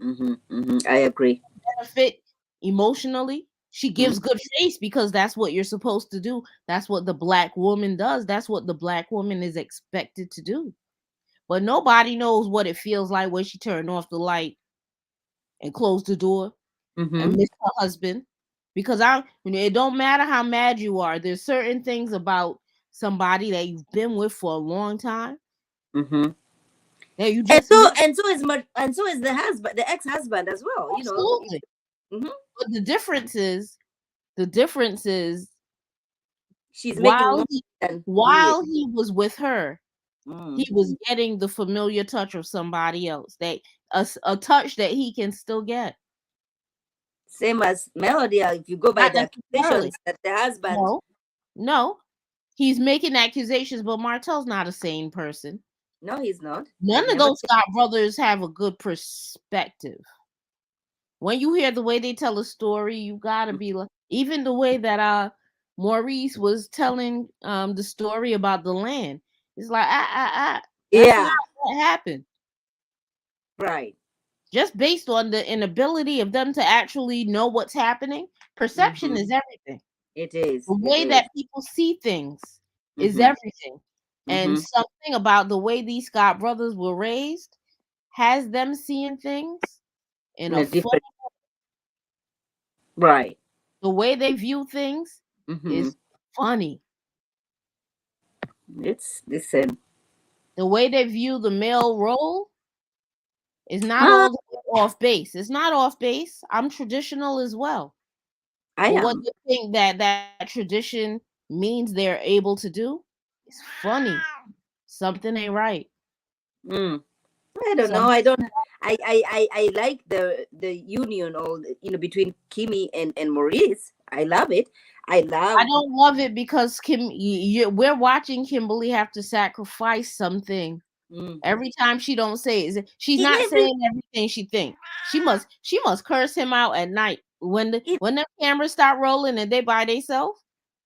Mm-hmm. Mm-hmm. I agree. Benefit emotionally. She Mm-hmm. gives good face because that's what you're supposed to do. That's what the black woman does. That's what the black woman is expected to do. But nobody knows what it feels like when she turned off the light and closed the door and Mm-hmm. miss her husband. Because it don't matter how mad you are. There's certain things about somebody that you've been with for a long time Mm-hmm. that you And just so miss. and so is the husband, the ex-husband as well. Absolutely. Mhm. But the difference is She's making while more he than he is. while he was with her, Mm. he was getting the familiar touch of somebody else. A touch that he can still get. Same as Melody. If you go by Not the necessarily. accusations that the husband, No, no. He's making accusations, but Martel's not a sane person. no, he's not. I None of never those Scott brothers have a good perspective. When you hear the way they tell a story, you gotta said. be like, even the way that Maurice was telling the story about the land. It's like that's not Yeah, what happened. right. Just based on the inability of them to actually know what's happening. Perception Mm-hmm. is everything. It is. The It way is. that people see things is Mm-hmm. everything. And Mm-hmm. something about the way these Scott brothers were raised has them seeing things in In a a funny. different, right. The way they view things Mm-hmm. is funny. It's the same. The way they view the male role is not Ah, all the way off base. It's not off base. I'm traditional as well. I But what am. they think that tradition means they're able to do is funny. Something ain't right. Mm. I don't know. Some I don't. I like the union, or between Kimmy and Maurice. I love it. I I love. don't love it because we're watching Kimberly have to sacrifice something Mm. every time she don't say it. She's In not every saying everything she thinks. She must curse him out at night when in, the cameras start rolling and they by themselves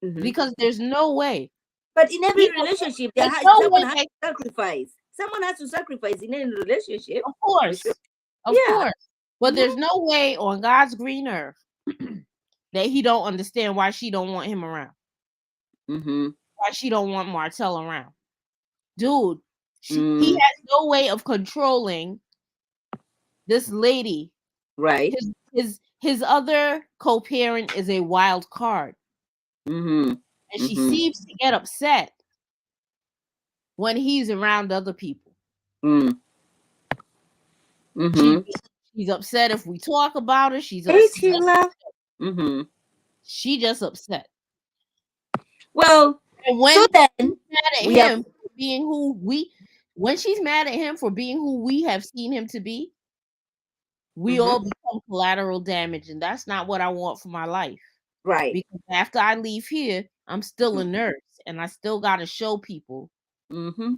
Mhm. because there's no way But in every he relationship, there's no someone way has that, to sacrifice. Someone has to sacrifice in any relationship, of for sure. course, of Yeah. course, but Hmm. there's no way on God's green earth that he don't understand why she don't want him around, Hmm. why she don't want Martell around, dude. He Mm. has no way of controlling this lady. Right. His other co-parent is a wild card, Hmm. and she Hmm. seems to get upset when he's around other people. Mm. She Hmm. she's upset if we talk about her. She's Hey, upset. Sheila. Hmm. She just upset. Well, And so when then she's mad at we have. him for being when she's mad at him for being who we have seen him to be, we Hmm. all become collateral damage, and that's not what I want for my life. Right. Because after I leave here, I'm still a nurse, and I still got to show people Hmm.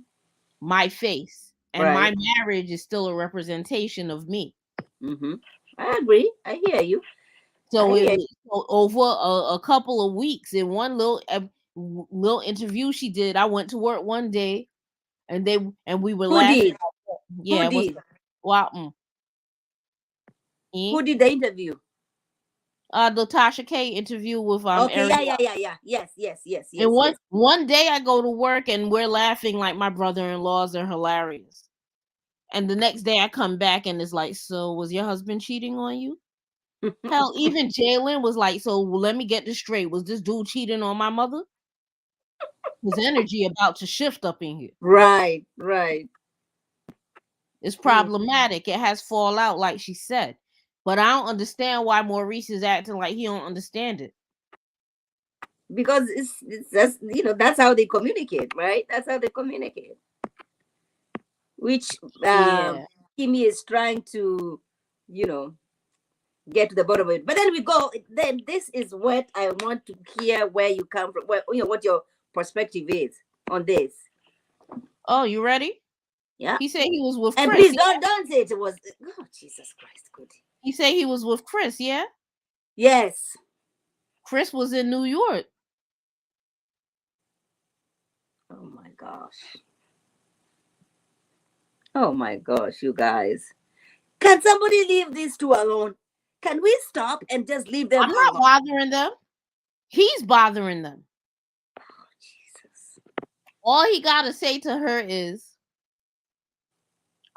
my face, and my Right. marriage is still a representation of me. Hmm. I agree. I hear you. I So it hear was over a couple of weeks in one little little interview she did. I went to work one day, and we were Who laughing. did? Who Yeah, it was did? wow. Who did the interview? The Tasha K interview with Okay, Ariel. yeah. And one Yes. one day I go to work and we're laughing like my brother-in-laws are hilarious. And the next day I come back and it's like, so was your husband cheating on you? Hell, even Jalen was like, so let me get this straight. Was this dude cheating on my mother? His energy about to shift up in here. Right, right. It's Mm. problematic. It has fallout, like she said. But I don't understand why Maurice is acting like he don't understand it. Because it's just, that's how they communicate, right? That's how they communicate. Which Yeah. Kimmy is trying to, you know, get to the bottom of it. But then we go. Then this is what I want to hear where you come from. Where, what your perspective is on this. Oh, you ready? Yeah. He said he was with And Chris. please don't say it was. Oh, Jesus Christ, good. He said he was with Chris, yeah? Yes. Chris was in New York. Oh my gosh. Oh my gosh, you guys. Can somebody leave these two alone? Can we stop and just leave them I'm not alone? bothering them. He's bothering them. Oh, Jesus. All he got to say to her is,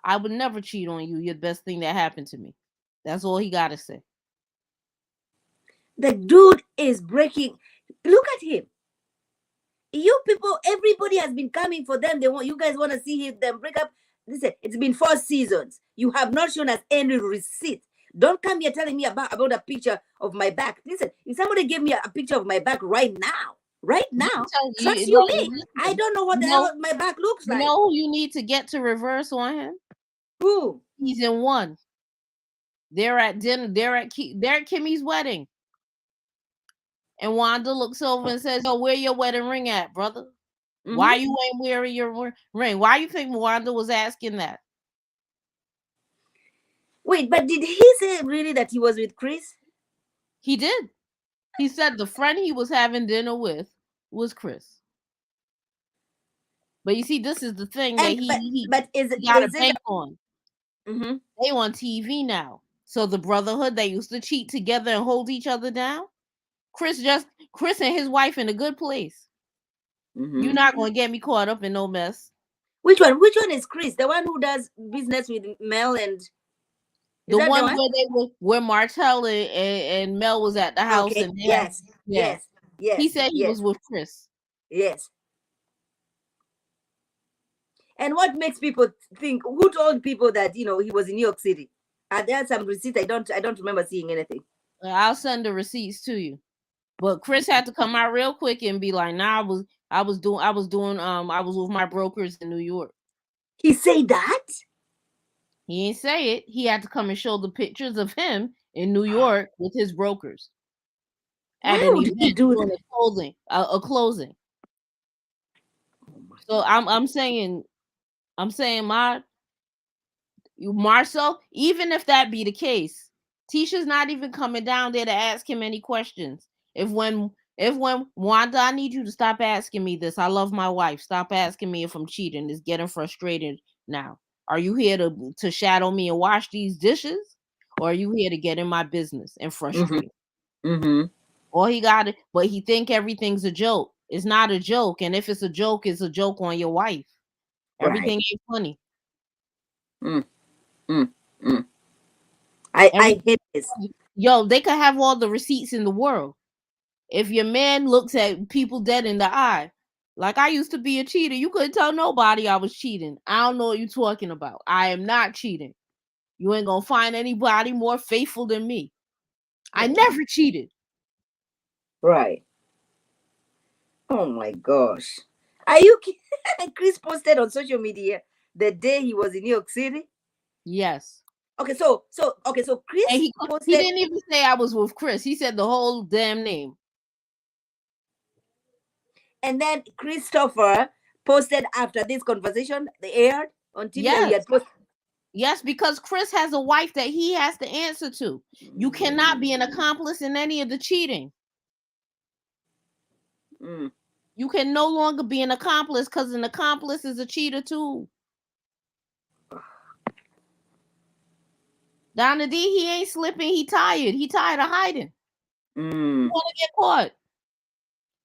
I would never cheat on you. You're the best thing that happened to me. That's all he got to say. The dude is breaking. Look at him. You people, everybody has been coming for them. You guys want to see them break up. Listen, it's been 4 seasons. You have not shown us any receipt. Don't come here telling me about a picture of my back. Listen, if somebody gave me a picture of my back right now, trust you me, I don't know what the hell my back looks You like. know who you need to get to reverse on him? Who? He's in one. They're at dinner. They're at Kimmy's wedding. And Wanda looks over and says, "Oh, where your wedding ring at, brother? Mm-hmm. Why you ain't wearing your ring? Why you think Wanda was asking that?" Wait, but did he say really that he was with Chris? He did. He said the friend he was having dinner with was Chris. But you see, this is the thing that he got to bank on. Mm-hmm. They on TV now. So the brotherhood, they used to cheat together and hold each other down. Chris and his wife in a good place. Mm-hmm. You're not gonna get me caught up in no mess. Which one is Chris? The one who does business with Mel and The one where Martell and Mel was at the house. Okay. And Yes. He said he was with Chris. Yes. And what makes people think? Who told people that he was in New York City? Are there some receipts? I don't remember seeing anything. I'll send the receipts to you. But Chris had to come out real quick and be like, "Nah, I was with my brokers in New York." He said that? He ain't say it. He had to come and show the pictures of him in New York with his brokers at Why an would he event do doing that? a closing. So I'm saying Marcel, even if that be the case, Tisha's not even coming down there to ask him any questions. If when Wanda, I need you to stop asking me this. I love my wife. Stop asking me if I'm cheating. It's getting frustrated now. Are you here to shadow me and wash these dishes? Or are you here to get in my business and frustrate? Mm-hmm. All he got it, but he think everything's a joke. It's not a joke. And if it's a joke on your wife. Everything ain't funny. I hate this. Yo, they could have all the receipts in the world. If your man looks at people dead in the eye, like I used to be a cheater, you couldn't tell nobody I was cheating. I don't know what you're talking about. I am not cheating. You ain't gonna find anybody more faithful than me. I never cheated. Right. Oh my gosh. Are you kidding? Chris posted on social media the day he was in New York City? Yes. Okay, so Chris And he posted. didn't even say I was with Chris. He said the whole damn name. And then Christopher posted after this conversation, they aired on TV. Yes. He had posted. Yes, because Chris has a wife that he has to answer to. You cannot be an accomplice in any of the cheating. You can no longer be an accomplice because an accomplice is a cheater too. Donna D, he ain't slipping. He tired. He tired of hiding. He want to get caught.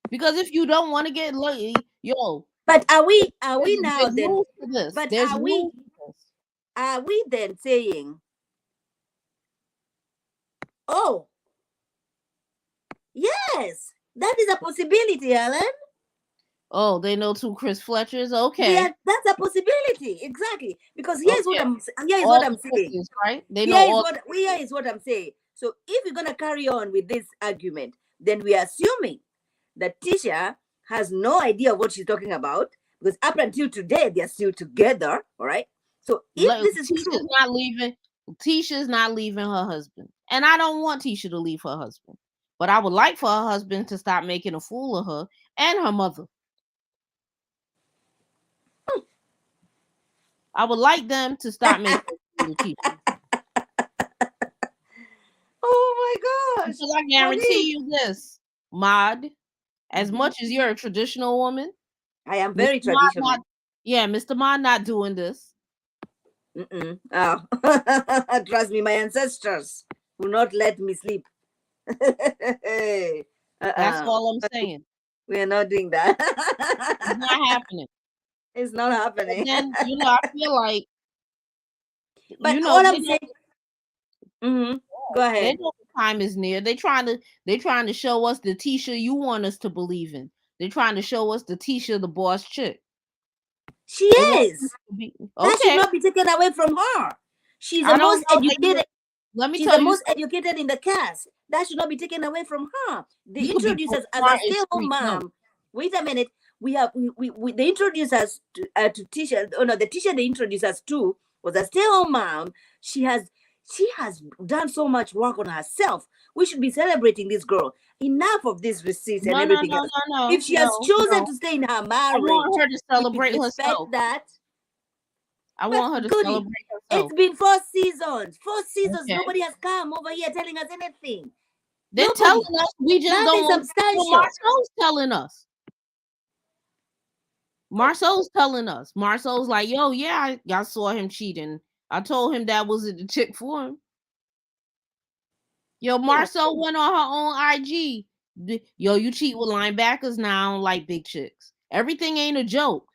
Because if you don't want to get yo. But are we now there's then? rules for this. But There's rules for this. Are we then saying, oh, yes, that is a possibility, Alan? Oh, they know two Chris Fletchers. Okay, yeah, that's a possibility, exactly. Because here's what I'm saying. Chris's, right? They Here know is what I'm saying. So if we're gonna carry on with this argument, then we are assuming that Tisha has no idea what she's talking about, because up until today they're still together, all right? So if this is true, Tisha's not leaving her husband, and I don't want Tisha to leave her husband, but I would like for her husband to stop making a fool of her and her mother. I would like them to stop making a fool of Tisha. Oh my gosh! Because I guarantee you this, Maud, as much as you're a traditional woman, I am very traditional. Mr. Maud not doing this. Oh. Trust me, my ancestors will not let me sleep. That's all I'm saying. We are not doing that. It's not happening. It's not happening. And then, I feel like, but all I'm saying. Go ahead. They know the time is near. They're trying to show us the Tisha you want us to believe in. They're trying to show us the Tisha, the boss chick. She is. That should not be taken away from her. She's the most educated. She's the most educated in the cast. That should not be taken away from her. They introduce us as a stay-at-home mom. Wait a minute. They introduced us to Tisha. Oh no, the Tisha they introduced us to was a stay-at-home mom. She has done so much work on herself. We should be celebrating this girl. Enough of these receipts and everything else. If she has chosen to stay in her marriage, I want her to celebrate herself. That. I want her to celebrate herself. It's been 4 seasons. 4 seasons. Okay. Nobody has come over here telling us anything. They're telling us. We just don't want. Marcel's telling us. Marcel's telling us. Marcel's like, yo, yeah, I saw him cheating. I told him that wasn't the chick for him. Yo, Marcel went on her own IG. Yo, you cheat with linebackers now, like big chicks. Everything ain't a joke.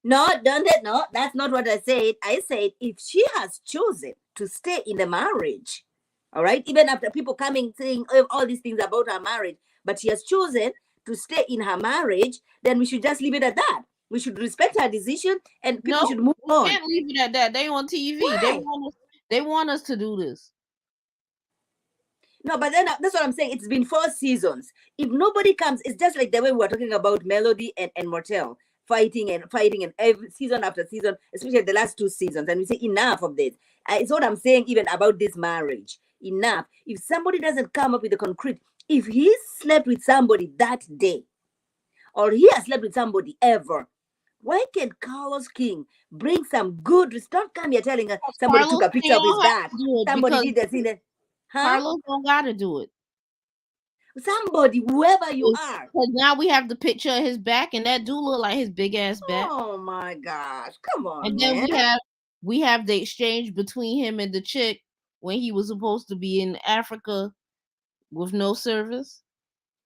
No, that's not what I said. I said if she has chosen to stay in the marriage, all right, even after people coming saying all these things about her marriage, but she has chosen to stay in her marriage, then we should just leave it at that. We should respect her decision, and people should move on. Can't leave it at that. They on TV. Why? They want us to do this. No, but then that's what I'm saying. It's been 4 seasons. If nobody comes, it's just like the way we're talking about Melody and Mortel fighting and every season after season, especially the last 2 seasons. And we say enough of this. It's what I'm saying even about this marriage. Enough. If somebody doesn't come up with a concrete, if he slept with somebody that day, or he has slept with somebody ever, why can't Carlos King bring some good? Don't come here telling us somebody took a picture of his back. Somebody did the thing. Carlos don't gotta do it. Somebody, whoever you are. Because now we have the picture of his back, and that do look like his big ass back. Oh my gosh! Come on. And then we have the exchange between him and the chick when he was supposed to be in Africa with no service.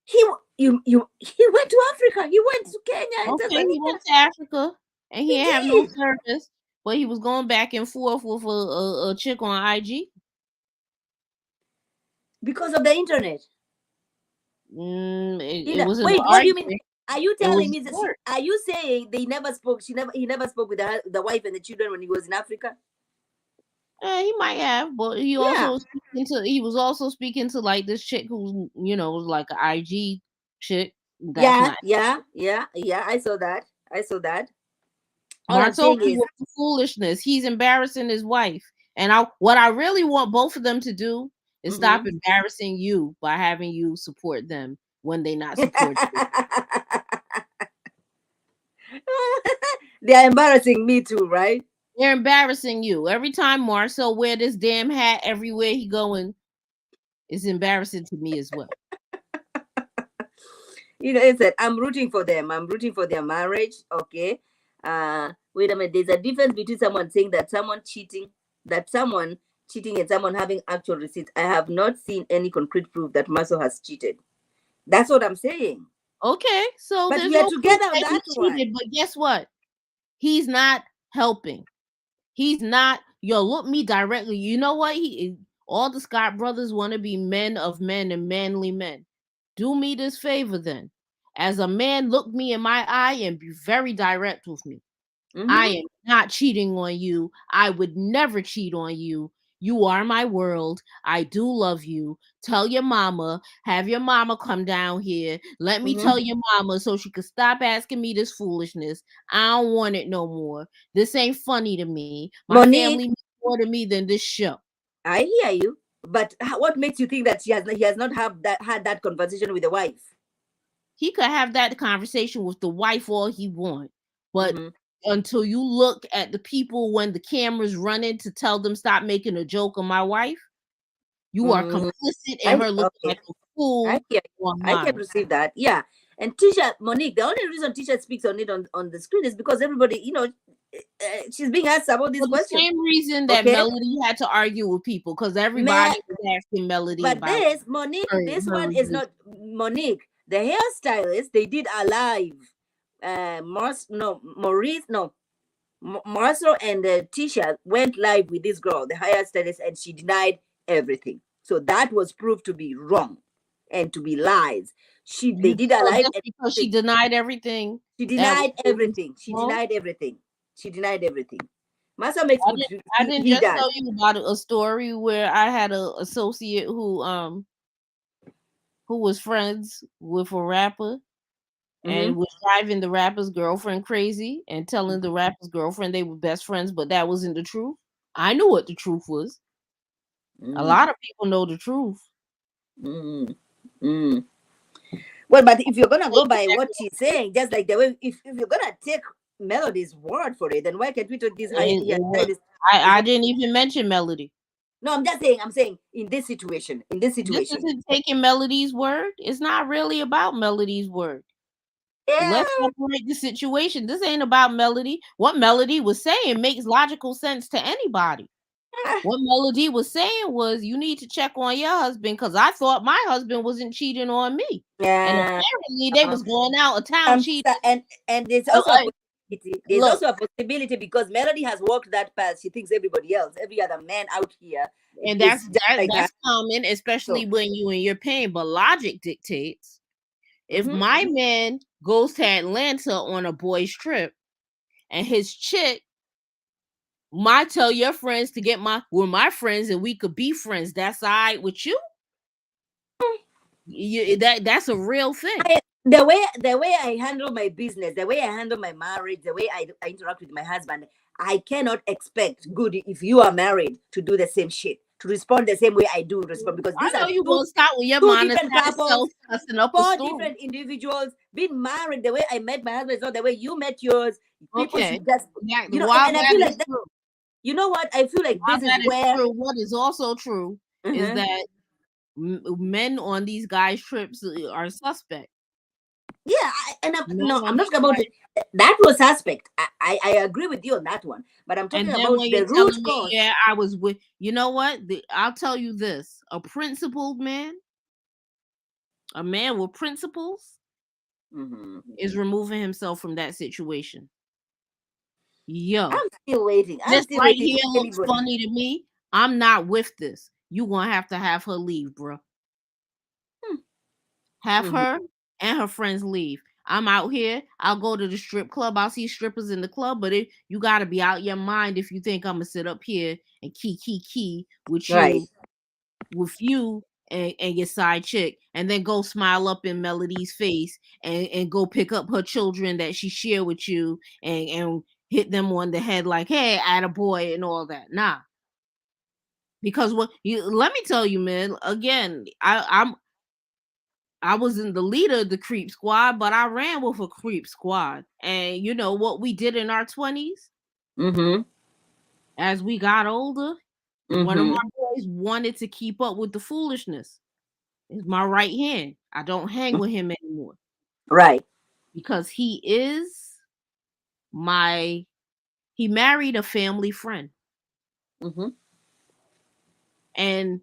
He went to Africa. He went to Kenya. Okay, he went to Africa and he didn't have no service, but he was going back and forth with a chick on IG. Because of the internet. It was wait, what do you mean? Are you telling me that? Are you saying they never spoke? He never spoke with the wife and the children when he was in Africa. He might have, but he was also speaking to like this chick who was like an IG chick. Yeah. I saw that. All I'm saying is foolishness. He's embarrassing his wife, and what I really want both of them to do is stop embarrassing you by having you support them when they not support you. They're embarrassing me too, right? They're embarrassing you. Every time Marcel wear this damn hat everywhere he going, it's embarrassing to me as well. Listen, I'm rooting for them. I'm rooting for their marriage. Okay. Wait a minute. There's a difference between someone saying that someone cheating and someone having actual receipts. I have not seen any concrete proof that Maso has cheated. That's what I'm saying. Okay, so But there's we are no proof together on that he that one. cheated, but guess what? He's not helping. He's not. Yo, look me directly. You know what? All the Scott brothers want to be men of men and manly men. Do me this favor then. As a man, look me in my eye and be very direct with me. I Mm-hmm. am not cheating on you. I would never cheat on you. You are my world. I do love you. Tell your mama, have your mama come down here. Let me Mm-hmm. tell your mama so she could stop asking me this foolishness. I don't want it no more. This ain't funny to me. My family Monique, means more to me than this show. I hear you. But what makes you think that he has not had that conversation with the wife? He could have that conversation with the wife all he want, but Mm-hmm. until you look at the people when the camera's running to tell them stop making a joke of my wife, you are Mm-hmm. complicit in her looking Okay. like a I fool can I can online. receive that. Yeah. And Tisha Monique, the only reason Tisha speaks on it on the screen is because everybody, she's being asked about For these the questions. same reason that Okay. Melody had to argue with people, because Ma- everybody was asking Melody but about this Monique, this her one is relationship. not Monique. The hairstylist they did a live. Maurice, no, Marcel and Tisha went live with this girl, the hairstylist, and she denied everything. So that was proved to be wrong and to be lies. They You did a so live just and because she they, denied everything, she that was denied proven everything. She wrong. denied everything. She denied everything. Massa makes I good. didn't I didn't He just does. tell you about a story where I had a associate who was friends with a rapper Mm-hmm. and was driving the rapper's girlfriend crazy and telling the rapper's girlfriend they were best friends, but that wasn't the truth. I knew what the truth was. A Mm-hmm. lot of people know the truth. Mm-hmm. Mm. Well, but if you're gonna They go by what connected. she's saying, just like the way, if you're gonna take Melody's word for it, then why can't we take this high It was, hairstylist? I didn't even mention Melody. No, I'm just saying. I'm saying in this situation. In this This situation. isn't taking Melody's word. It's not really about Melody's word. Let's Yeah. separate the situation. This ain't about Melody. What Melody was saying makes logical sense to anybody. What Melody was saying was, you need to check on your husband because I thought my husband wasn't cheating on me, and Yeah. apparently they was going out of town cheating. And there's Uh, also a uh, possibility. There's Look, also a possibility because Melody has walked that path. She thinks everybody else, every other man out here, and is just like her. that's common, especially So. when you in your pain. But logic dictates if Mm-hmm. my man goes to Atlanta on a boys trip and his chick might tell your friends to get we're my friends and we could be friends. That's all right with you. That's a real thing. The way I handle my business, the way I handle my marriage, the way I interact with my husband, I cannot expect good if you are married to do the same shit, to respond the same way I do respond, because I these know are you two gonna start with your two mom and different start couples, cussing up a four storm. different individuals. Being married, the way I met my husband is not the way you met yours. People Okay. should just, Exactly. and, While and I that feel is like that. true, You know what? I feel like while this is that is where. true, what is also true is Mhm. that men on these guys' trips are suspect. Yeah, Men no, on I'm not these talking about guys, that was suspect. I agree with you on that one, but I'm talking and then about when you're the root telling me, cause. yeah, I was with, you know what? I'll tell you this: a principled man, a man with principles, Hmm. is removing himself from that situation. Yo, I'm still waiting. I'm this still right waiting here for looks anybody. funny to me. I'm not with this. You gonna have her leave, bro. Have Mm-hmm. her and her friends leave. I'm out here. I'll go to the strip club. I'll see strippers in the club, but you gotta be out your mind if you think I'm gonna sit up here and key Right. with you and your side chick, and then go smile up in Melody's face and go pick up her children that she share with you and hit them on the head like, hey, atta boy and all that. Nah. Because what you let me tell you, man, again, I wasn't the leader of the creep squad, but I ran with a creep squad. And you know what we did in our 20s Mm-hmm. as we got older? One of Mm-hmm. my boys wanted to keep up with the foolishness. It's my right hand. I don't hang with him anymore. Right. because he married a family friend, Mm-hmm. and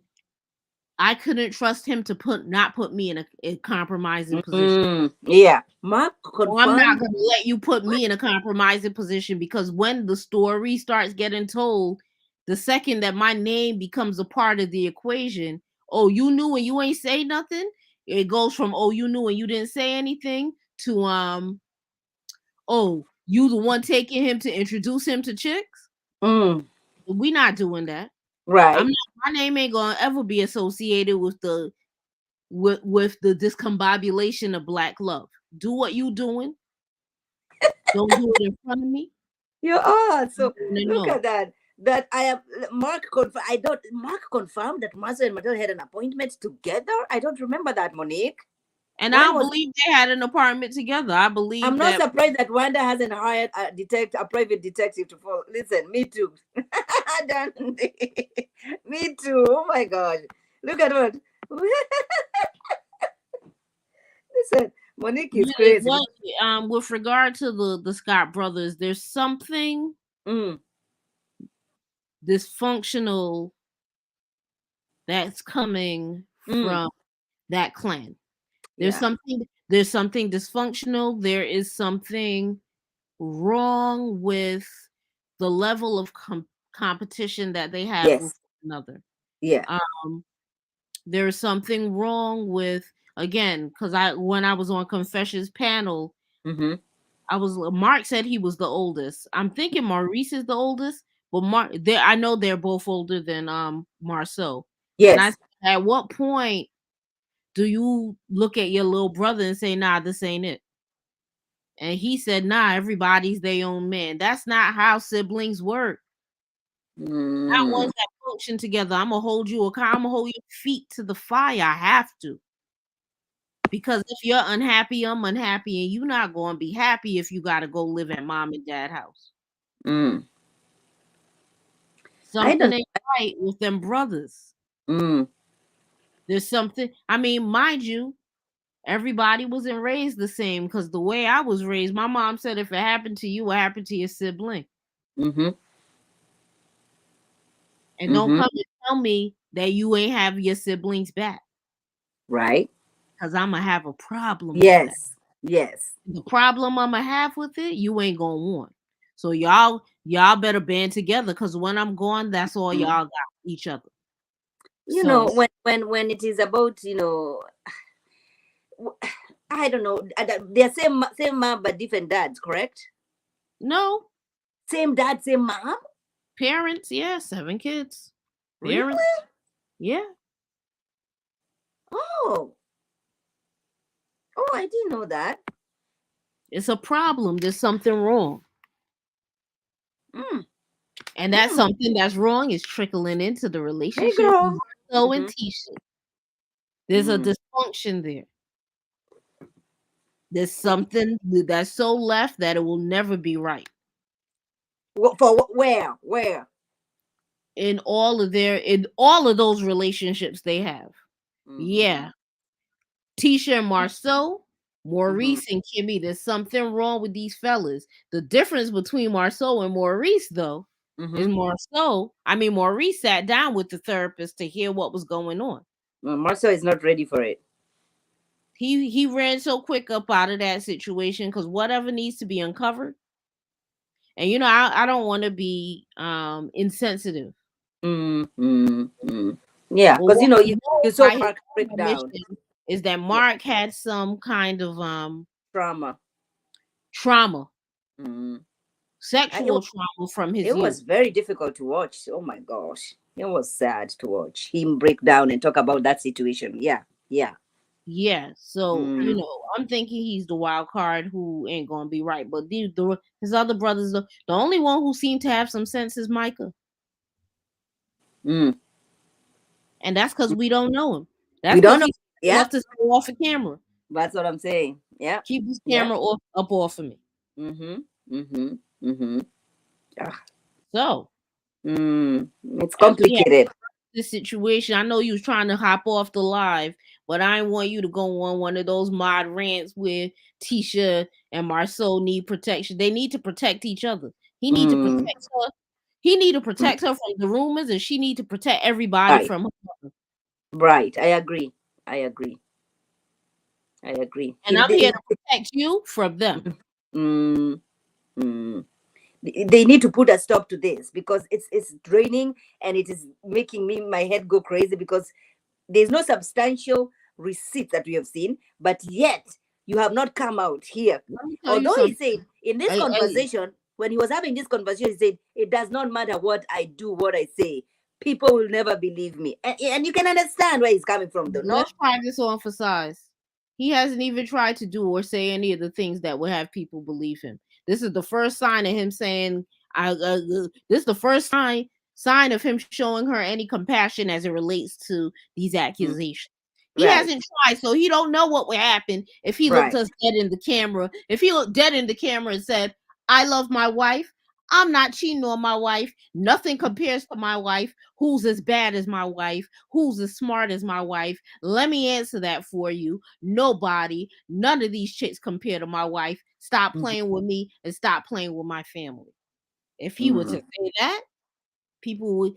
I couldn't trust him to not put me in a compromising position. Yeah. Mark Well, I'm not confirmed. going to let you put me in a compromising position, because when the story starts getting told, the second that my name becomes a part of the equation, oh, you knew and you ain't say nothing. It goes from, oh, you knew and you didn't say anything, to oh, you the one taking him to introduce him to chicks. Mm, We not doing that. I'm right. not. My name ain't gonna ever be associated with the discombobulation of black love. Do what you doing. Don't do it in front of me. You are. So No, look no. at that. That I have Mark confirmed. I don't. Mark confirmed that Marcel and Mattel had an appointment together. I don't remember that, Monique. And I When don't was? believe they had an apartment together. I I'm believe not that. surprised that Wanda hasn't hired a private detective to follow. Listen, me too. Done. Me too. Oh my gosh. Look at what. Listen, Monique is crazy. What with regard to the Scott brothers, there's something Mm, dysfunctional that's coming mm, from that clan. There's yeah. something dysfunctional. There is something wrong with the level of competition that they have with Yes. one another. Yeah. Um, there's something wrong with, again, because when I was on Confessions panel, Mm-hmm. Mark said he was the oldest. I'm thinking Maurice is the oldest, but I know they're both older than Marceau. And I Yes. said, at what point do you look at your little brother and say, nah, this ain't it? And he said, nah, everybody's their own man. That's not how siblings work. Not Mm, ones that function together. I'm gonna hold you accountable. I'm gonna hold your feet to the fire. I have to. Because if you're unhappy, I'm unhappy, and you're not gonna be happy if you gotta go live at mom and dad house. mm. I Something don't. ain't right with them brothers. Mm, There's something. I mean, mind you, everybody wasn't raised the same, because the way I was raised, my mom said if it happened to you, it happened to your sibling. mm-hmm. And don't Mm-hmm. come and tell me that you ain't have your siblings back, Right. because I'm going to have a problem with that. Yes. Yes. The problem I'm going to have with it, you ain't going to want. So y'all better band together, because when I'm gone, that's all Mm. y'all got, each other. You know, So, when it is about, I don't know. They're same mom but different dads, correct? no, Same dad, same mom. parents, yeah, 7 kids. Really? Parents, yeah. Oh. Oh, I didn't know that. It's a problem. There's something wrong. Mm. And that's Mm. something that's wrong is trickling into the Hey, relationship with girl. Marco and Mm-hmm. Tisha. There's a Mm. dysfunction there. There's something that's so left that it will never be right. Where? Where? In all of those relationships they have. Mm-hmm. Yeah. Tisha and Marceau, Mm-hmm. Maurice and Kimmy, there's something wrong with these fellas. The difference between Marceau and Maurice, though, is Mm-hmm. Maurice sat down with the therapist to hear what was going on. Well, Marcel is not ready for it. He ran so quick up out of that situation, because whatever needs to be uncovered. And I don't want to be insensitive. Mm, mm, mm. Yeah, But because what I you know saw by his Mark own break down. admission is that Yeah, Mark had some kind of trauma. trauma, Mm. I, sexual trauma from his it youth. was very difficult to watch. Oh my gosh, it was sad to watch him break down and talk about that situation. Yeah, yeah. Yeah, so Mm, I'm thinking he's the wild card who ain't gonna be right. But his other brothers, the only one who seemed to have some sense is Micah, mm. and that's because we don't know him. We That's don't because know. he's Yeah, enough to stay off the camera. that's what I'm saying. Yeah, Keep his yeah. camera up off of me. Mm-hmm. Mm-hmm. Mm-hmm. Ah, So mm. It's as we have complicated. this situation, I know you was trying to hop off the live, but I ain't want you to go on one of those mod rants where Tisha and Marceau need protection. They need to protect each other. He need to Mm, protect her. He need to mm, protect her from the rumors, and she need to protect everybody right, from her. right. I agree. I agree. I agree. And I'm here to protect you from them. mm, mm. They need to put a stop to this because it's draining and it is making me my head go crazy because there's no substantial receipt that we have seen, but yet you have not come out here. Let me tell you Although he something. said in this I conversation, when he was having this conversation, he said, it does not matter what I do, what I say. People will never believe me. And you can understand where he's coming from, though, no? let's try this on for size. He hasn't even tried to do or say any of the things that would have people believe him. This is the first sign of him saying, this is the first sign of him showing her any compassion as it relates to these Mm, accusations. He right, hasn't tried, so he don't know what would happen if he looked right. us dead in the camera. If he looked dead in the camera and said, "I love my wife. I'm not cheating on my wife. Nothing compares to my wife. Who's as bad as my wife? Who's as smart as my wife? Let me answer that for you. Nobody. None of these chicks compare to my wife. Stop Mhm, playing with me and stop playing with my family." If he were to mhm, say that, people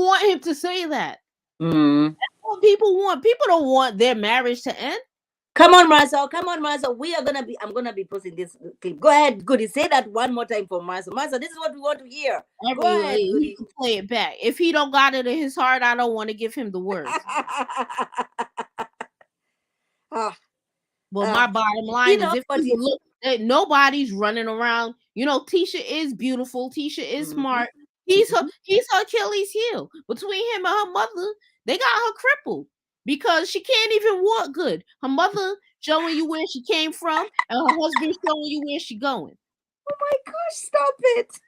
want him to say that. mhm. What people want. People don't want their marriage to end. Come on, Marcel. Come on, Marcel. I'm gonna be posting this clip. Go ahead, Goody. Say that one more time for Marcel. Marcel, this is what we want to hear. Go Every ahead, he Goody. can play it back. If he don't got it in his heart, I don't want to give him the words. Ah, But my ah. bottom You line is know if what? people look, nobody's running around. Tisha is beautiful. Tisha is Mhm, smart. He's her Achilles heel. Between him and her mother, they got her crippled because she can't even walk good. Her mother showing you where she came from, and her husband showing you where she going. oh my gosh, stop it.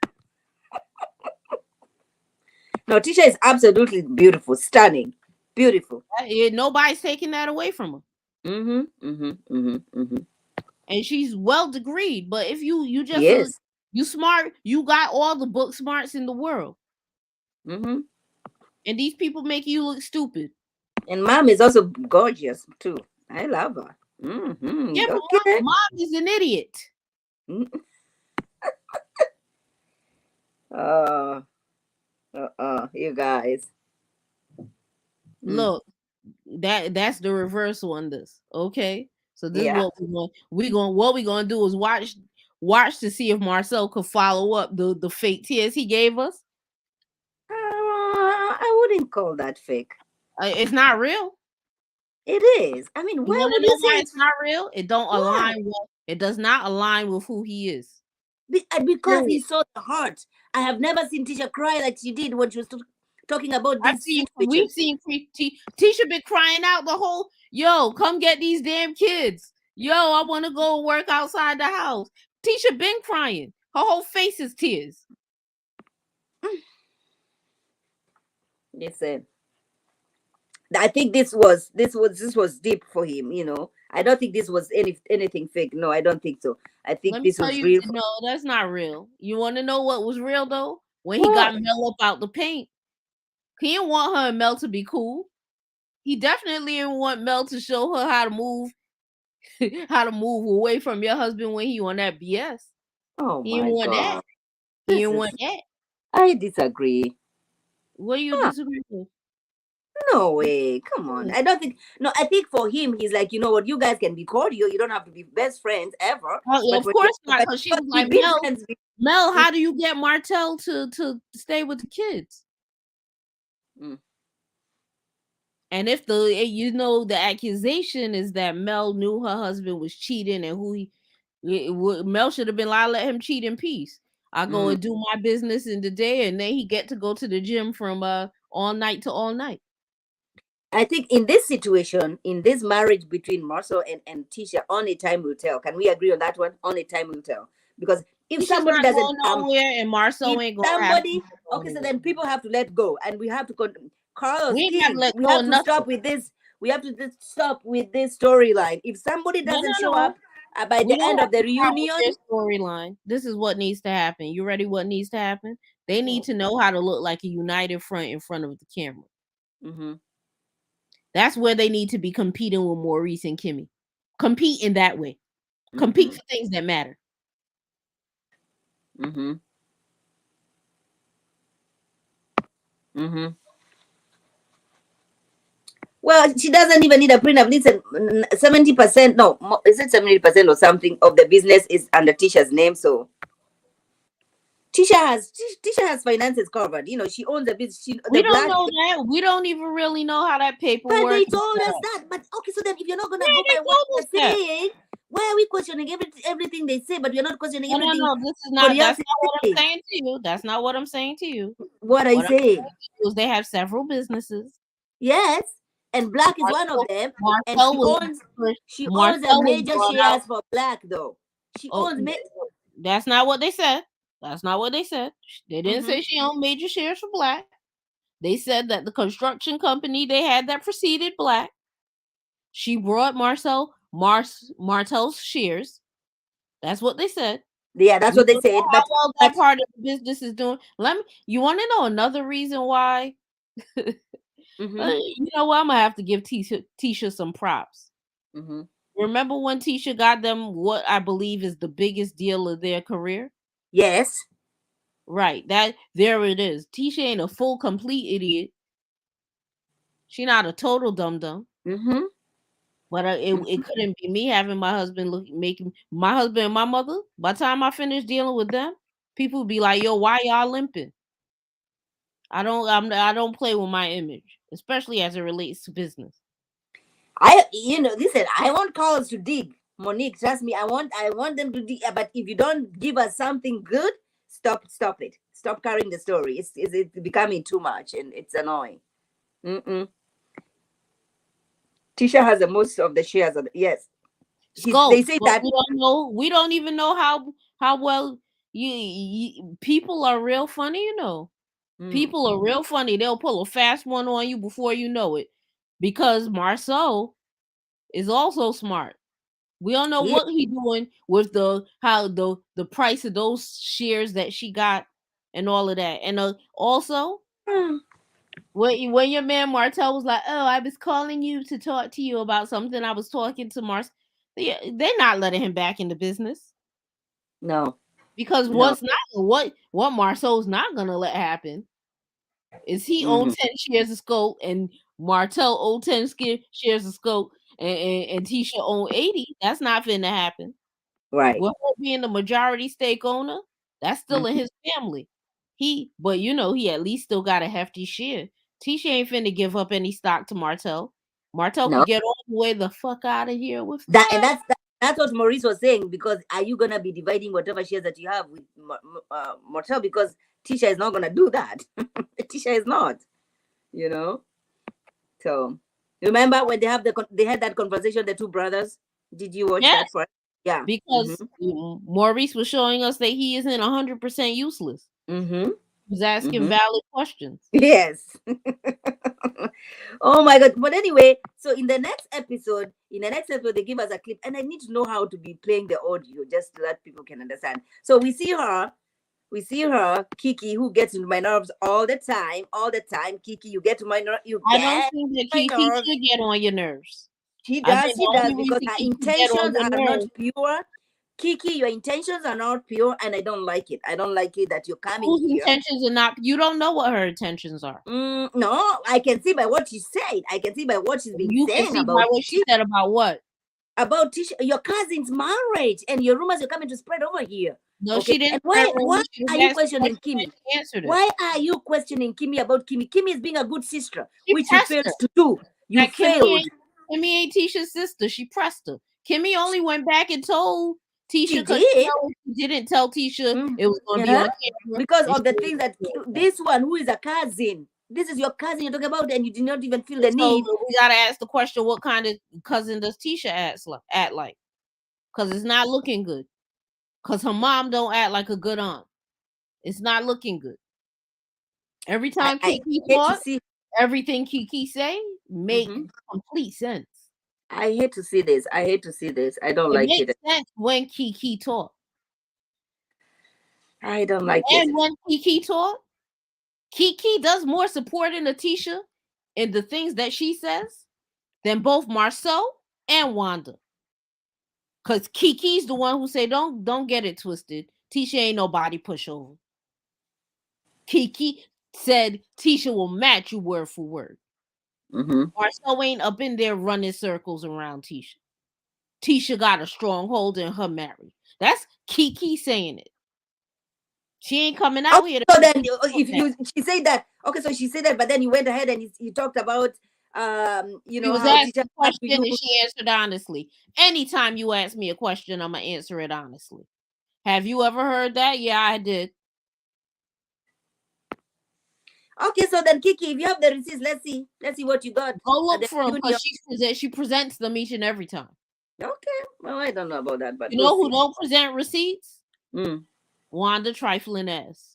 No, Tisha is absolutely beautiful, stunning, beautiful. Nobody's taking that away from her. Mm-hmm, mm-hmm, mm-hmm, mm-hmm. And she's well degreed. But if you just Yes. you smart, you got all the book smarts in the world, Mm-hmm. and these people make you look stupid. And mom is also gorgeous too. I love her. Mm-hmm. Yeah, but Okay. mom is an idiot. Mm. Uh, you guys. Mm. Look, that's the reverse on this. Okay, so this is Yeah. what we gonna do is watch to see if Marcel could follow up the fake tears he gave us. I wouldn't call that fake. It's not real. It is. I mean, You why want to would you know say why it's it's not real? It don't why? align with. It does not align with who he is. Because he Period. saw the heart. I have never seen Tisha cry like she did when she was talking about this We've situation. seen Tisha been crying out the whole, yo, come get these damn kids. Yo, I want to go work outside the house. Tisha been crying. Her whole face is tears. Listen, I think this was deep for him. I don't think this was anything fake. No, I don't think so. I think Let me this tell was you, real. no, that's not real. You want to know what was real though? When he got What? Mel up out the paint, he didn't want her and Mel to be cool. He definitely didn't want Mel to show her how to move, how to move away from your husband when he on that BS. Oh He didn't my want that. God. He This didn't is. want that. I disagree. What do you Ah, disagree with? no way. Come on. I don't think. No, I think for him, he's like, you know what? You guys can be cordial. You don't have to be best friends ever. Well, But of when course not, but because she but was like, we've been Mel, friends. Mel, We, how do you get Martell to stay with the kids? mm, And if the accusation is that Mel knew her husband was cheating and Mel should have been like, let him cheat in peace. I go mm. and do my business in the day, and then he get to go to the gym from all night to all night. I think in this situation, in this marriage between Marcel and Tisha, only time will tell. Can we agree on that one? Only time will tell. Because if Tisha's somebody not doesn't going come, nowhere, and Marcel if ain't gonna have somebody, Tisha going okay, so anywhere. then people have to let go, and we have to We Carlos, ain't got to please, let we go have of to nothing. stop with this. We have to just stop with this storyline. If somebody No, doesn't no, show no. up by We the don't end of have the to start with reunion, their storyline. This is what needs to happen. You ready? What needs to happen? They need oh, to know how to look like a united front in front of the camera. mm-hmm, That's where they need to be competing with Maurice and Kimmy. Compete in that way. Compete for things that matter. Mm-hmm. Mm-hmm. Well, she doesn't even need a prenup. Listen, 70%, no, is it 70% or something of the business is under Tisha's name? So Tisha has finances covered. She owns the business. We The don't black. know that. We don't even really know how that But paperwork they is told set us up. that. But okay, so then if you're not gonna Yeah, go they by what told us they're that. saying, why are we questioning everything they say? But we're not questioning No, everything this is not. somebody That's else is not what I'm saying. saying to you. That's not what I'm saying to you. What I What I'm saying saying? to you is they have several businesses. Yes, and black is one of Marcel, them, and Marcel she was owns she owns a Marcel was major brought out. shares for black though. She Oh, owns that's not what they said. That's not what they said. They didn't mm-hmm. say she owned major shares for black. They said that the construction company they had that preceded black. She brought Martel's shares. That's what they said. Yeah, that's We what they don't know said. how But well but that part of the business is doing. You want to know another reason why? mm-hmm. You know what? I'm gonna have to give Tisha some props. Mm-hmm. Remember when Tisha got them what I believe is the biggest deal of their career? Yes. Right. That there it is. Tisha ain't a full complete idiot. She not a total dum dum. Mm-hmm. But it couldn't be me having my husband making my husband and my mother. By the time I finish dealing with them, people would be like, "Yo, why y'all limping?" I don't play with my image, especially as it relates to business. Listen, I want calls to dig. Monique, trust me, I want them to dig. But if you don't give us something good, stop it. Stop carrying the story. It's becoming too much and it's annoying. Mm-mm. Tisha has the most of the shares of yes. They Scope, say but that we don't know. We don't even know how well people are real funny. mm, People are real funny. They'll pull a fast one on you before you know it, because Marceau is also smart. We don't know he what he doing with the price of those shares that she got and all of that. And also mm, when your man Martel was like, "Oh, I was calling you to talk to you about something. I was talking to Mars." They're not letting him back in the business, no, because no. what Marcel's not gonna let happen is he own Mm, 10 shares of Scope and Martel own 10 shares of Scope and Tisha own 80. That's not finna happen. right. With her being the majority stake owner, that's still in Mm, his family. But he at least still got a hefty share. Tisha ain't finna give up any stock to Martel. Martel no. could get all the way the fuck out of here with That and that. that's what Maurice was saying. Because are you gonna be dividing whatever shares that you have with Mortel? Because Tisha is not gonna do that. Tisha is not. You know. So remember when they had that conversation, the two brothers? Did you watch Yes, that part? Yeah. because Mm-hmm. Maurice was showing us that he isn't 100% useless. Mm-hmm. He was asking Mm-hmm. valid questions. Yes. Oh my god. But anyway, so in the next episode, they give us a clip, and I need to know how to be playing the audio just so that people can understand. So we see her, Kiki, who gets into my nerves all the time, all the time. Kiki, you get to my you I don't get think that my Kiki nerves. should get on your nerves. She I does, think she the does, only because reason her Kiki get on intentions your are not nerves. pure. Kiki, your intentions are not pure, and I don't like it. I don't like it that you're coming Whose here. intentions are not? You don't know what her intentions are. No, I can see by what she said. I can see by what she's been You can saying see by about what she said about what. Your cousin's marriage and your rumors you're coming to spread over here. No, Okay, she didn't and spread why rumors. She was are you asked the questioning question Kimmy? and she answered it. Why are you questioning Kimmy about Kimmy? Kimmy is being a good sister, She which you pressed failed her. to do. You That failed. Kimmy ain't Tisha's sister. She pressed her. Kimmy only went back and told Tisha She because did. she didn't tell Tisha it was going to be Yeah, on camera. because And of the things that this one, who is a cousin, this is your cousin you're talking about, and you did not even feel the so need. we gotta ask the question: what kind of cousin does Tisha act like? Because it's not looking good. Because her mom don't act like a good aunt. It's not looking good. Every I, time I Kiki hate to talk, see. everything Kiki say make Mhm. complete sense. I hate to see this. I hate to see this. I don't It like makes it. sense when Kiki talk. I don't like it. And when Kiki talk, Kiki does more supporting Atisha in the things that she says than both Marcel and Wanda. Cause Kiki's the one who say, don't get it twisted. Tisha ain't no body pushover. Kiki said Tisha will match you word for word. Mm-hmm. Marcel ain't up in there running circles around Tisha. Tisha got a stronghold in her marriage. That's Kiki saying it. She ain't coming out Okay, here to so then if if she said that, okay, so she said that, but then you went ahead and you talked about she was how asked teacher a had to question you. and she answered honestly. Anytime you ask me a question, I'm gonna answer it honestly. Have you ever heard that? Yeah, I did. Okay, so then Kiki, if you have the receipts, let's see what you got Go at look the for them reunion. because she presents them each and every time. Okay, well, I don't know about that, but You we'll know who see. don't present receipts? Mm. Wanda trifling ass.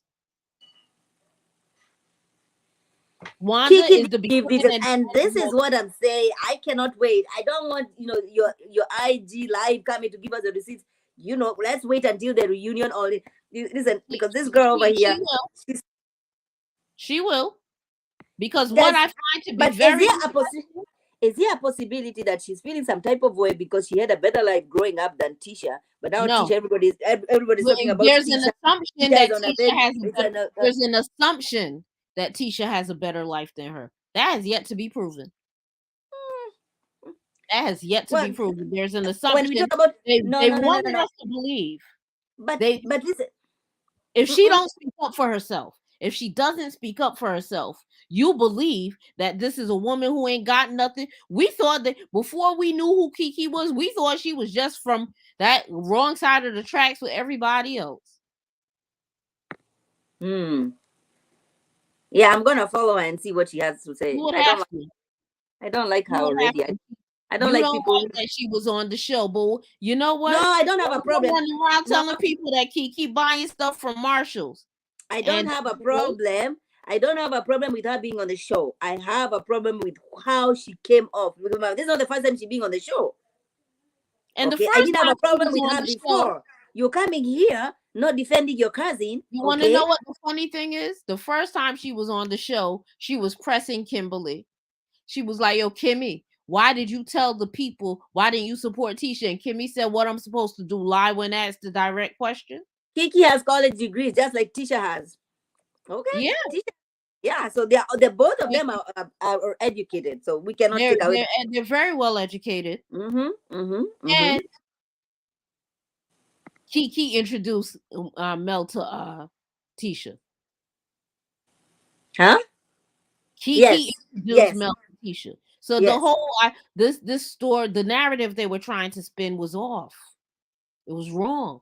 Wanda Kiki is did the give beginning videos, and and the this end is of what I'm saying. I cannot wait. I don't want your IG live coming to give us the receipts. Let's wait until the reunion. Or listen, because this girl over she here, will. she's She will. Because what does. I find to be But is very there a possibility that she's feeling some type of way because she had a better life growing up than Tisha? But now no. Tisha, everybody's talking about There's an Tisha. assumption Tisha is that on a Tisha very has a it's better an, there's an assumption that Tisha has a better life than her. That has yet to be proven. That has yet to be well, proven. There's an when we assumption talk about no they no no no no wanted no. us to believe. But They but listen. if she Mm-mm. don't speak up for herself, if she doesn't speak up for herself, you believe that this is a woman who ain't got nothing. We thought that before we knew who Kiki was, we thought she was just from that wrong side of the tracks with everybody else. Hmm. Yeah, I'm gonna follow her and see what she has to say. You would have to. I don't like her You would have already. to. I don't You like don't people. like that she was on the show, but you know No, what? I don't have a Don't go problem. running around No, telling people that Kiki buying stuff from Marshalls. I don't And have a problem. I don't have a problem with her being on the show. I have a problem with how she came off. Remember, this is not the first time she being on the show. the Okay, I first didn't have time a she problem was with on her the show, before. You're coming here, not defending your cousin. you want to Okay, know what the funny thing is? The first time she was on the show, she was pressing Kimberly. She was like, "Yo, Kimmy, why did you tell the people? Why didn't you support Tisha?" And Kimmy said, "What I'm supposed to do? Lie when asked the direct question?" Kiki has college degrees just like Tisha has. Okay, Yeah, Tisha. Yeah, so they're both of them are educated, so we cannot they're take away. they're they're very well educated. Mm-hmm, mm-hmm, mm-hmm. And Kiki introduced Mel to Tisha. Huh? Kiki Yes, introduced yes, Mel to Tisha. So the yes. whole this story, the narrative they were trying to spin was off. It was wrong.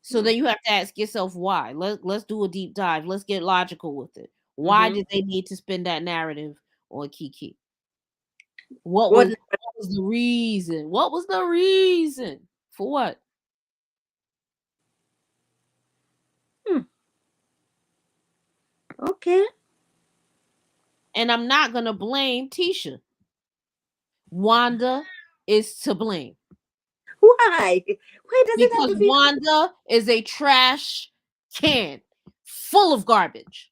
So then you have to ask yourself why. Let's do a deep dive. Let's get logical with it. Why Mm-hmm. did they need to spin that narrative on Kiki? What? What was the reason? What was the reason? For what? Hmm. Okay. And I'm not gonna blame Tisha. Wanda is to blame. Why? Why does it have Because to be? Wanda is a trash can full of garbage.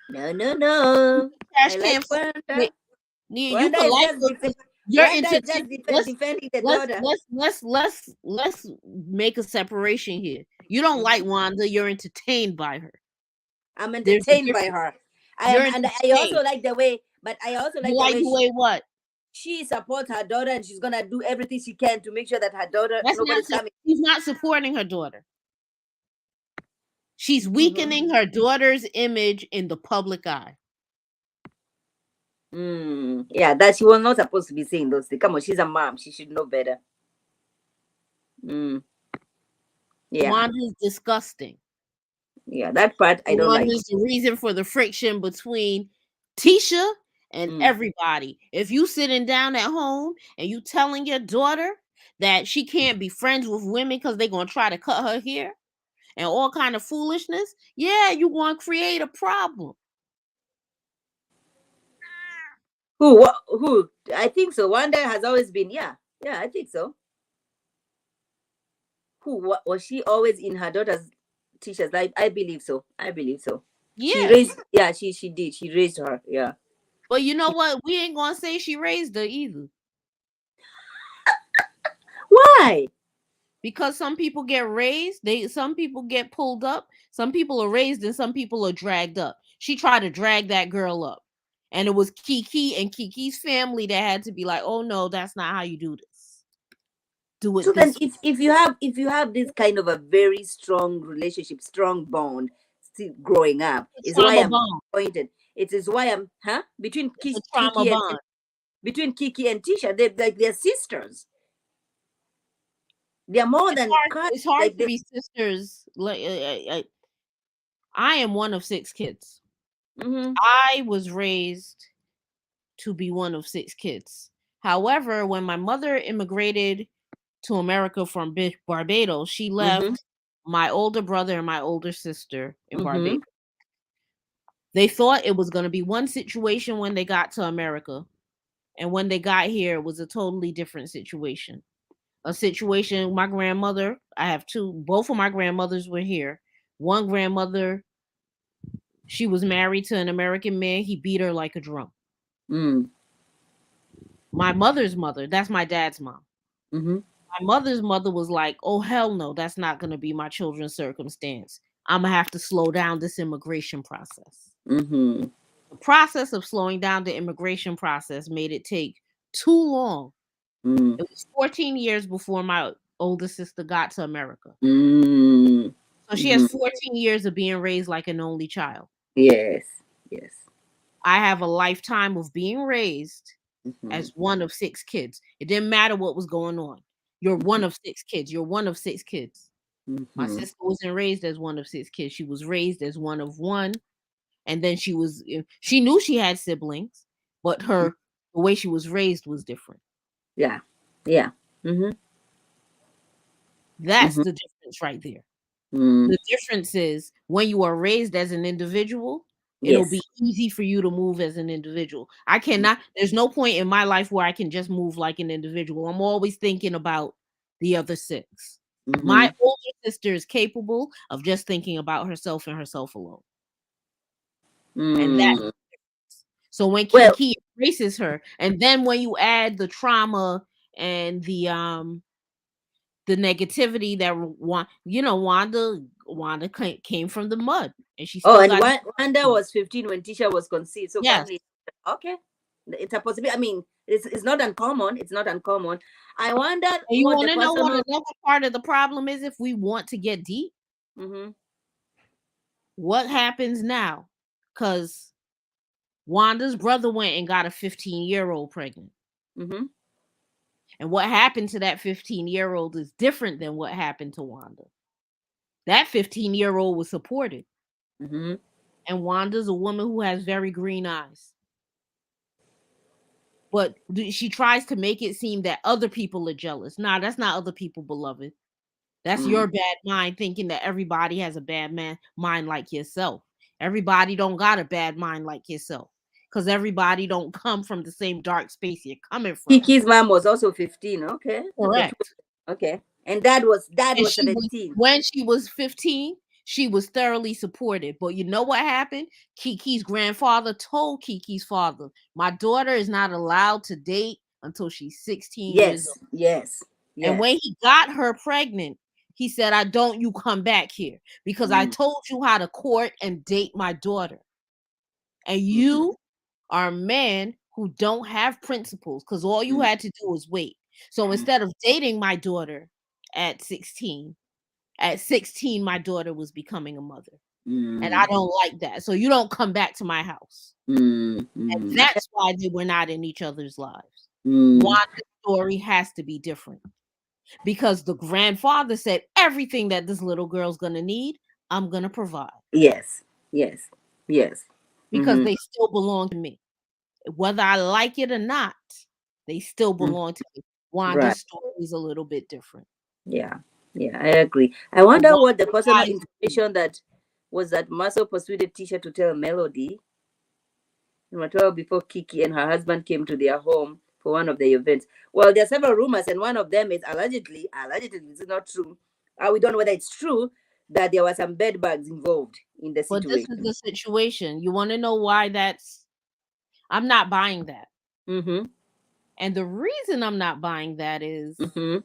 No, no, no. Trash I like can. Wanda. You Wanda could is like just you're Wanda is entertained. just defending the daughter. Let's make a separation here. You don't like Wanda. You're entertained by her. I'm There's a entertained by difference. her. You're And I also entertained. like the way, but I also You like the like way the way what? she supports her daughter, and she's gonna do everything she can to make sure that her daughter, That's not. nobody's coming. She's not supporting her daughter. She's Mm-hmm. weakening her daughter's image in the public eye. Yeah, that she was not supposed to be saying those things. Come on, she's a mom. She should know better. Mm, yeah, Wanda's disgusting. yeah, that part I don't like. Wanda's the reason for the friction between Tisha and Mm. everybody. If you sitting down at home and you telling your daughter that she can't be friends with women because they're gonna try to cut her hair and all kind of foolishness, yeah, you want to create a problem. Who? What? Who? I think so. Wanda has always been. Yeah, yeah, I think so. Who? What, was she always in her daughter's teacher's life? I believe so. I believe so. She Yeah, raised. Yeah, she did. She raised her. Yeah. But you know what? We ain't gonna say she raised her either. Why? Because some people get raised, some people get pulled up, some people are raised and some people are dragged up. She tried to drag that girl up. And it was Kiki and Kiki's family that had to be like, "Oh no, that's not how you do this. Do So it then, this way." if you have this kind of a very strong relationship, strong bond, still growing up, It's is a why trauma I'm bond. disappointed. It is why I'm between It's a trauma Kiki and bond. Tisha, they're sisters. They're more It's than hard. cousins. It's hard Like to they. be sisters. Like I am one of 6 kids. Mm-hmm, I was raised to be one of 6 kids. However, when my mother immigrated to America from Barbados, she mm-hmm, left my older brother and my older sister in mm-hmm, Barbados. They thought it was going to be one situation when they got to America. And when they got here, it was a totally different situation. A situation, my grandmother, I have two, both of my grandmothers were here. One grandmother, she was married to an American man. He beat her like a drum. mm, My mother's mother, that's my dad's mom. mm-hmm, My mother's mother was like, "Oh hell no, that's not going to be my children's circumstance. I'm going to have to slow down this immigration process." mm-hmm, The process of slowing down the immigration process made it take too long. mm, It was 14 years before my older sister got to America. mm, So she has mm-hmm. 14 years of being raised like an only child. Yes, yes. I have a lifetime of being raised Mm-hmm, as one of 6 kids. It didn't matter what was going on. You're one of 6 kids. You're one of 6 kids. My mm-hmm, sister wasn't raised as one of 6 kids. She was raised as one of one. And then she knew she had siblings, but mm-hmm. the way she was raised was different. Yeah, yeah. Mm-hmm, That's mm-hmm, the difference right there. mm, The difference is when you are raised as an individual, it'll be yes. easy for you to move as an individual. I cannot, there's no point in my life where I can just move like an individual. I'm always thinking about the other 6. Mm-hmm, My older sister is capable of just thinking about herself and herself alone. And that mm. so when Well, Kiki embraces her, and then when you add the trauma and the negativity that Wanda came from the mud and she oh, still and got Wanda was 15 when Tisha was conceived. So yes. finally, okay, it's a possibility. I mean, it's not uncommon. It's not uncommon. I wondered And you what want the to know what personal. another part of the problem is if we want to get deep? Mm-hmm, What happens now? Because Wanda's brother went and got a 15-year-old pregnant. mm-hmm, And what happened to that 15-year-old is different than what happened to Wanda. That 15-year-old was supported. mm-hmm. And Wanda's a woman who has very green eyes. But she tries to make it seem that other people are jealous. Nah, that's not other people, beloved. That's Mm. your bad mind thinking that everybody has a bad mind like yourself. Everybody don't got a bad mind like yourself. Because everybody don't come from the same dark space you're coming from. Kiki's mom was also 15. Okay, the two. Correct. Okay, and dad was And she was 17. when she was 15, she was thoroughly supported. But you know what happened? Kiki's grandfather told Kiki's father, "My daughter is not allowed to date until she's 16 years old." Yes, yes, And yes. when he got her pregnant, he said, "I don't you come back here because I Mm, told you how to court and date my daughter. And mm, you are a man who don't have principles because all you mm, had to do was wait. So instead of dating my daughter at 16, at 16, my daughter was becoming a mother. And I mm, don't like that. So you don't come back to my house." mm, And mm, that's why they were not in each other's lives. mm. Wanda's story has to be different because the grandfather said everything that this little girl's going to need, I'm going to provide Yes, yes, yes. because Mm-hmm. they still belong to me. Whether I like it or not, they still Mm. belong to me. Right. Wanda's story is a little bit different. Yeah, yeah, I agree. I But wonder what the Wanda's personal eyes, information that Marcel persuaded Tisha to tell Melody in Mattel before Kiki and her husband came to their home for one of the events. Well, there are several rumors, and one of them is allegedly, this is not true. We don't know whether it's true that there were some bed bugs involved in the but this is situation. the situation. You want to know why that's I'm not buying that. Mm-hmm. And the reason I'm not buying that is Mm-hmm.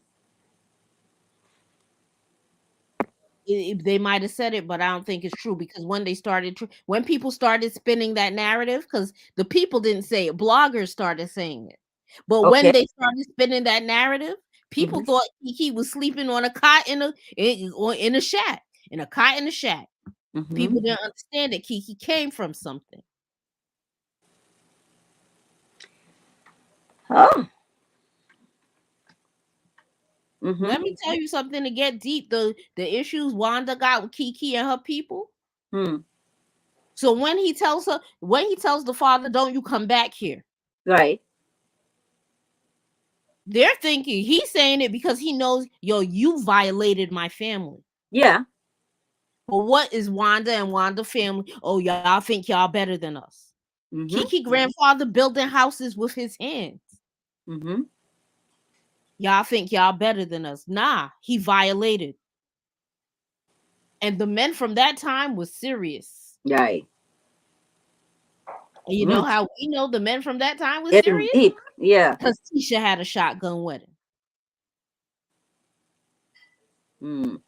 they might have said it, but I don't think it's true because when people started spinning that narrative, because the people didn't say it, bloggers started saying it. But when Okay. they started spinning that narrative, people Mm-hmm. thought Kiki was sleeping on a cot in a shack, in a cot in a shack. Mm-hmm. People didn't understand that Kiki came from something. Oh. Mm-hmm. Let me tell you something to get deep. The issues Wanda got with Kiki and her people. Hmm. So when he tells the father, "Don't you come back here," Right. they're thinking he's saying it because he knows, yo, you violated my family. Yeah. But what is Wanda and Wanda family? Oh, y'all think y'all better than us. Mm-hmm. Kiki grandfather building houses with his hands. Mm-hmm. Y'all think y'all better than us. Nah, he violated. And the men from that time was serious. Right. And you know Mm. how we know the men from that time was It is serious? deep. Yeah. Because Tisha had a shotgun wedding. Mm.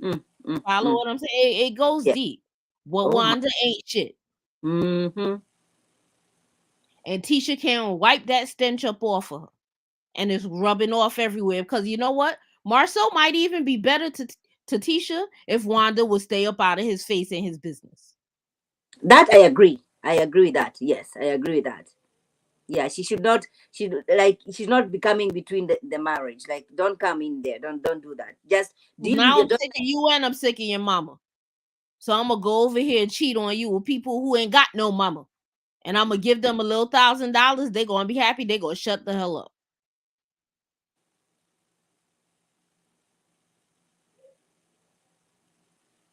Mm. Mm. Follow Mm. what I'm saying? It goes Yeah. deep. What Oh my. Wanda ain't shit. Mm-hmm. And Tisha can't wipe that stench up off of her. And it's rubbing off everywhere. Because you know what? Marcel might even be better to Tisha if Wanda would stay up out of his face and his business. That I agree. I agree with that. Yes, I agree with that. Yeah, she should not. She like she's not becoming between the marriage. Like, don't come in there. Don't do that. Just deal with Now your I'm sick of you and I'm sick of your mama. So I'm gonna go over here and cheat on you with people who ain't got no mama. And I'm gonna give them a little $1,000. They're gonna be happy. They're gonna shut the hell up.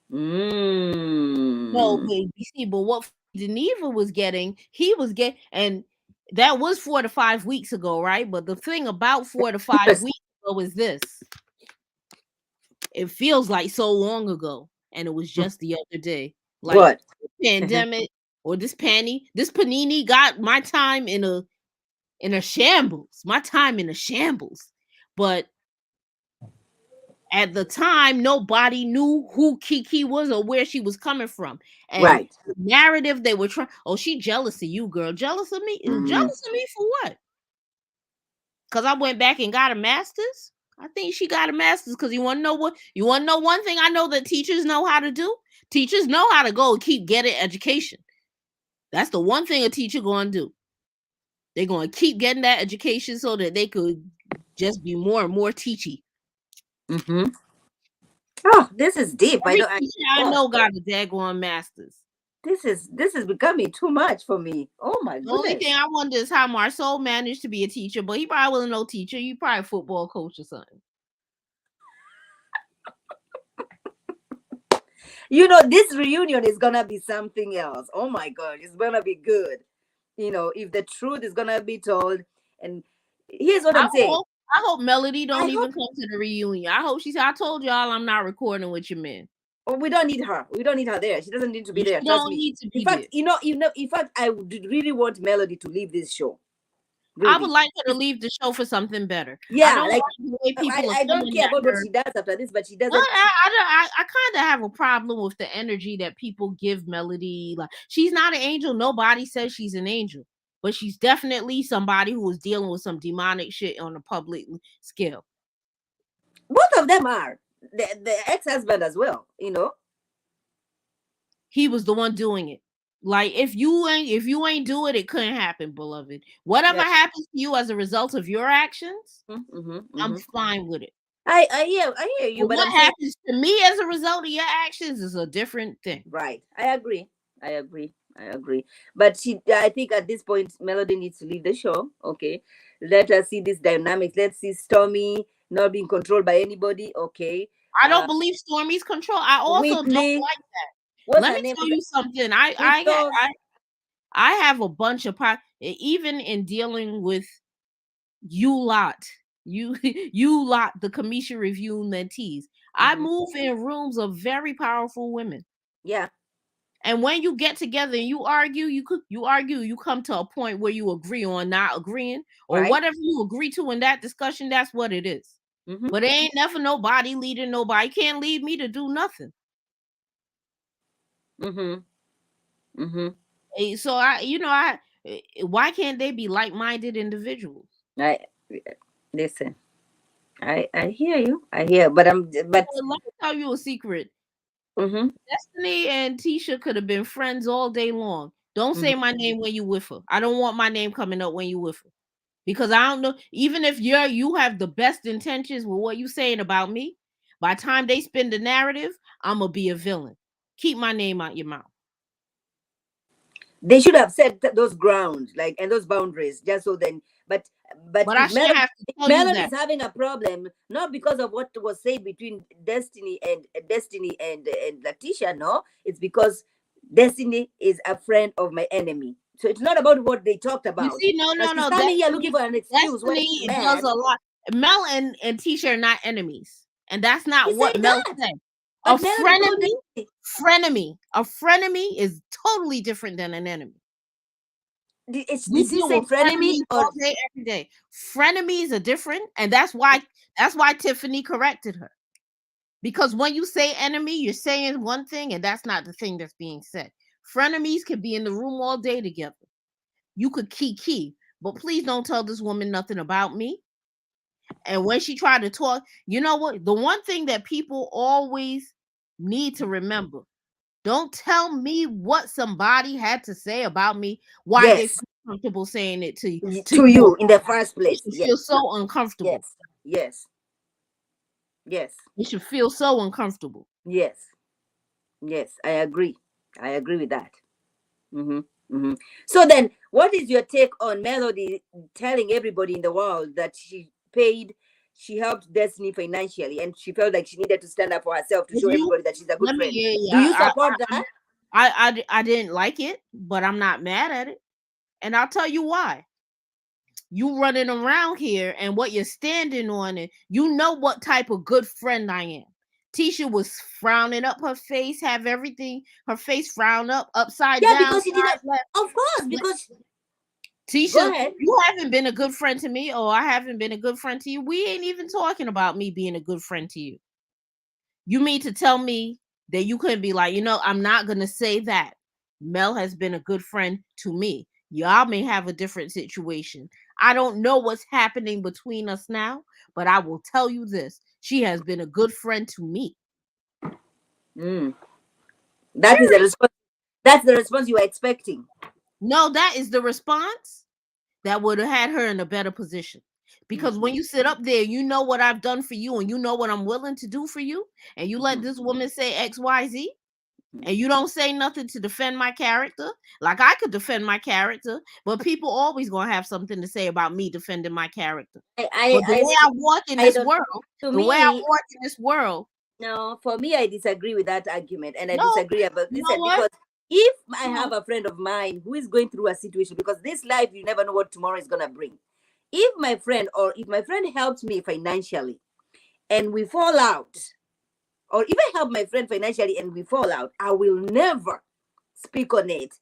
No, Mm. but you see, but what Geneva was getting, he was getting, and that was 4 to 5 weeks ago, right? But the thing about 4 to 5 Yes. weeks ago is this: it feels like so long ago, and it was just the other day. Like What? pandemic or this panini got my time in a shambles. My time in a shambles, but at the time, nobody knew who Kiki was or where she was coming from. And Right. the narrative they were trying, oh, she jealous of you, girl. Jealous of me? Mm. Jealous of me for what? Because I went back and got a master's? I think she got a master's because you want to know one thing I know that teachers know how to do? Teachers know how to go and keep getting education. That's the one thing a teacher going to do. They're going to keep getting that education so that they could just be more and more teachy. Mm-hmm. Oh, this is deep. I Every don't. teacher I Oh, know got a daggone master's. this is becoming too much for me. Oh my The only goodness. thing I wonder is how Marceau managed to be a teacher, but he probably wasn't no teacher. You probably a football coach or something. This reunion is gonna be something else. Oh my god, it's gonna be good. If the truth is gonna be told. And here's what I I'm saying. hope I hope Melody I don't hope even come to the reunion. I hope she said, I told y'all I'm not recording with your men. we don't need her. We don't need her there. She doesn't need to be there. She Trust don't me. need to In be fact, there. in fact, I would really want Melody to leave this show. I would Really. like her to leave the show for something better. I Yeah, don't like like the way I, people are I don't coming care at about what her. she does after this, but she Well, doesn't. I kind of have a problem with the energy that people give Melody. Like, she's not an angel. Nobody says she's an angel, but she's definitely somebody who is dealing with some demonic shit on a public scale. Both of them are the ex-husband as well. He was the one doing it. Like, if you ain't do it, it couldn't happen, beloved. Whatever Yeah. happens to you as a result of your actions, Mm-hmm, I'm hmm. fine with it. I hear you, But but what I'm saying. happens to me as a result of your actions is a different thing. Right. I agree. I agree. I agree. But I think at this point, Melody needs to leave the show. Okay. Let us see this dynamic. Let's see Stormy not being controlled by anybody. Okay. I don't Uh, believe Stormy's control. I also don't Whitley. like. What's Let her me name? tell you something. Christos. I have a bunch of even in dealing with you lot, you lot, the Kamisha Review mentees. I Hmm. move in rooms of very powerful women, Yeah. And when you get together and you argue, you come to a point where you agree on not agreeing, or Right? whatever you agree to in that discussion, that's what it is. Mm-hmm. But it ain't never nobody leading nobody. Can't lead me to do nothing. Mm-hmm. Mm-hmm. So why can't they be like-minded individuals? I listen. I hear you. I hear, but Well, let me tell you a secret. mm-hmm. Destiny and Tisha could have been friends all day long. Don't Mm-hmm. say my name when you with her. I don't want my name coming up when you with her. Because I don't know, even if you have the best intentions with what you saying about me, by the time they spin the narrative, I'm gonna be a villain. Keep my name out your mouth. They should have set those grounds, like, and those boundaries, just so then. But But I shouldn't have to if tell you Melody that. is having a problem, not because of what was said between Destiny and Letitia, no, it's because Destiny is a friend of my enemy. So it's not about what they talked You about. see, no, But no, she's no. coming here looking for an excuse why she's Destiny does mad. a lot. Mel and Tisha are not enemies, and that's He not said what Mel that, said. A but Melody told frenemy, Destiny. a frenemy is totally different than an enemy. We Is he deal saying with frenemy frenemies or all day, every day. Frenemies are different, and that's why Tiffany corrected her. Because when you say enemy, you're saying one thing, and that's not the thing that's being said. Frenemies could be in the room all day together. You could key, but please don't tell this woman nothing about me. And when she tried to talk, you know what? The one thing that people always need to remember: don't tell me what somebody had to say about me. Why they yes feel comfortable saying it to to you? you in the first It place? should Yes, feel so uncomfortable. yes, yes, yes, It should feel so uncomfortable. yes. Yes, I agree. I agree with that. Mm-hmm. Mm-hmm. So then, what is your take on Melody telling everybody in the world that she helped Destiny financially, and she felt like she needed to stand up for herself to If show you everybody that she's a good let me, friend? yeah, Do you yeah, support that? I didn't like it, but I'm not mad at it, and I'll tell you why. You running around here, and what you're standing on, and you know what type of good friend I am. Tisha was frowning up her face, have everything, her face frowned up, upside Yeah, down, because she didn't. side left. Of course, because go Tisha, ahead. you haven't been a good friend to me, or I haven't been a good friend to you. We ain't even talking about me being a good friend to you. You mean to tell me that you couldn't be like, I'm not gonna say that. Mel has been a good friend to me. Y'all may have a different situation. I don't know what's happening between us now, but I will tell you this. She has been a good friend to me. Mm, that is the response. That's the response you were expecting. No, that is the response that would have had her in a better position. Because Mm-hmm. when you sit up there, you know what I've done for you, and you know what I'm willing to do for you, and you let Mm-hmm. this woman say XYZ, and you don't say nothing to defend my character. Like, I could defend my character, but people always gonna have something to say about me defending my character. I, I, But the I, way I walk in I this don't. world, To the way I me, walk in this world, no, for me, I disagree with that argument, and I no, disagree about you know listen what? because if I No, have a friend of mine who is going through a situation, because this life you never know what tomorrow is gonna bring. If my friend helps me financially and we fall out, or if I help my friend financially and we fall out, I will never speak on it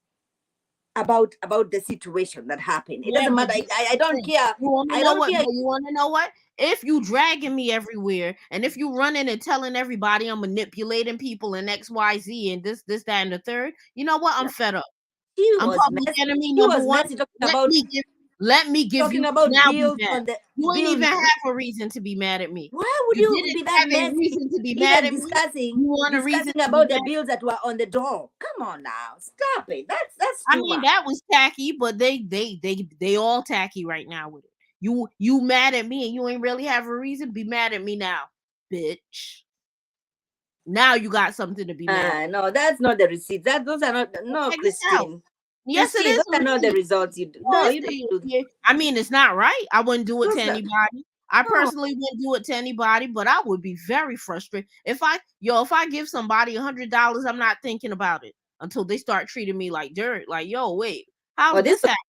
about the situation that happened. It yeah, doesn't but matter. this is I the don't thing. care. You want to I know don't what? care. But you want to know what? If you dragging me everywhere, and if you running and telling everybody I'm manipulating people and X, Y, Z, and this, that, and the third, you know what? I'm fed up. She I'm was public messy. enemy She number was one. messy Let me give you talking about now be bills mad. on the You ain't bills. even have a reason to be mad at me. Why would You you didn't be that have a messy? reason to be mad Even at me. discussing You want a reason to be about the mad? bills that were on the door. Come on now, stop it. That's I too mean, much. that was tacky, but they all tacky right now with it. You mad at me and you ain't really have a reason? Be mad at me now, bitch. Now you got something to be mad at. No, that's not the receipts. Those are not no Check this out. Christine. Yes, it Christine, is those a are not the receipt. results you do. No, No, it's you don't the, do yeah. I mean, it's not right. I wouldn't do it to those. anybody. I No, personally wouldn't do it to anybody, but I would be very frustrated if I give somebody $100, I'm not thinking about it until they start treating me like dirt. Like, yo, wait, oh, how's this this was happen?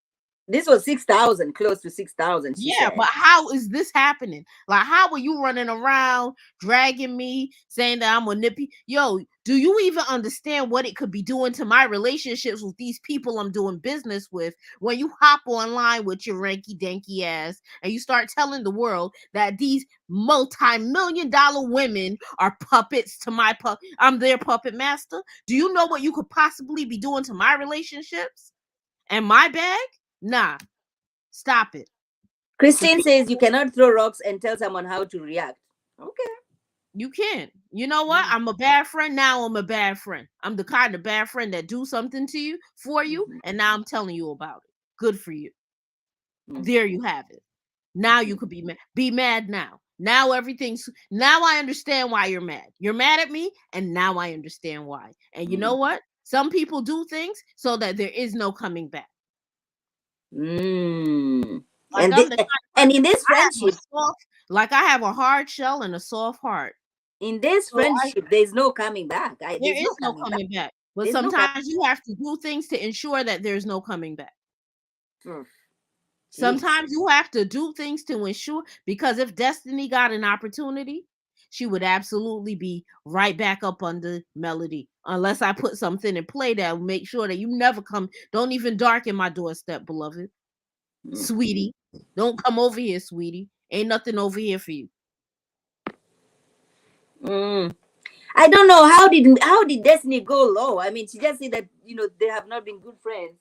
This was 6,000, close to 6,000, she Yeah, but said. how is this happening? Like, how are you running around dragging me, saying that I'm a nippy? Yo, do you even understand what it could be doing to my relationships with these people I'm doing business with when you hop online with your ranky danky ass and you start telling the world that these multi-million-dollar women are puppets to my I'm their puppet master? Do you know what you could possibly be doing to my relationships and my bag? Nah, stop it. The Christine says you people cannot throw rocks and tell someone how to react. Okay. you can. You know what? Mm, I'm a bad friend. Now I'm a bad friend. I'm the kind of bad friend that do something to you for you, mhm, and now I'm telling you about it. Good for you. mm, There you have it. Now you mhm, could be mad. Be mad now. Now everything's now I understand why you're mad. You're mad at me, and now I understand why. And you know mm, what? Some people do things so that there is no coming back. mm. Like I'm the kind of And person in this I have a friendship, soft, like I have a hard shell and a soft heart. in this So I friendship, there's no coming back. There There's no is no coming back. coming back. But There's no coming. sometimes you have to do things to ensure that there's no coming back. Mm, jeez. Sometimes you have to do things to ensure, because if Destiny got an opportunity, she would absolutely be right back up under Melody. Unless I put something in play that will make sure that you never come. Don't even darken my doorstep, beloved. Mm, Sweetie. Don't come over here, sweetie. Ain't nothing over here for you. mm. I don't know how did Destiny go low. I mean, she just said that they have not been good friends.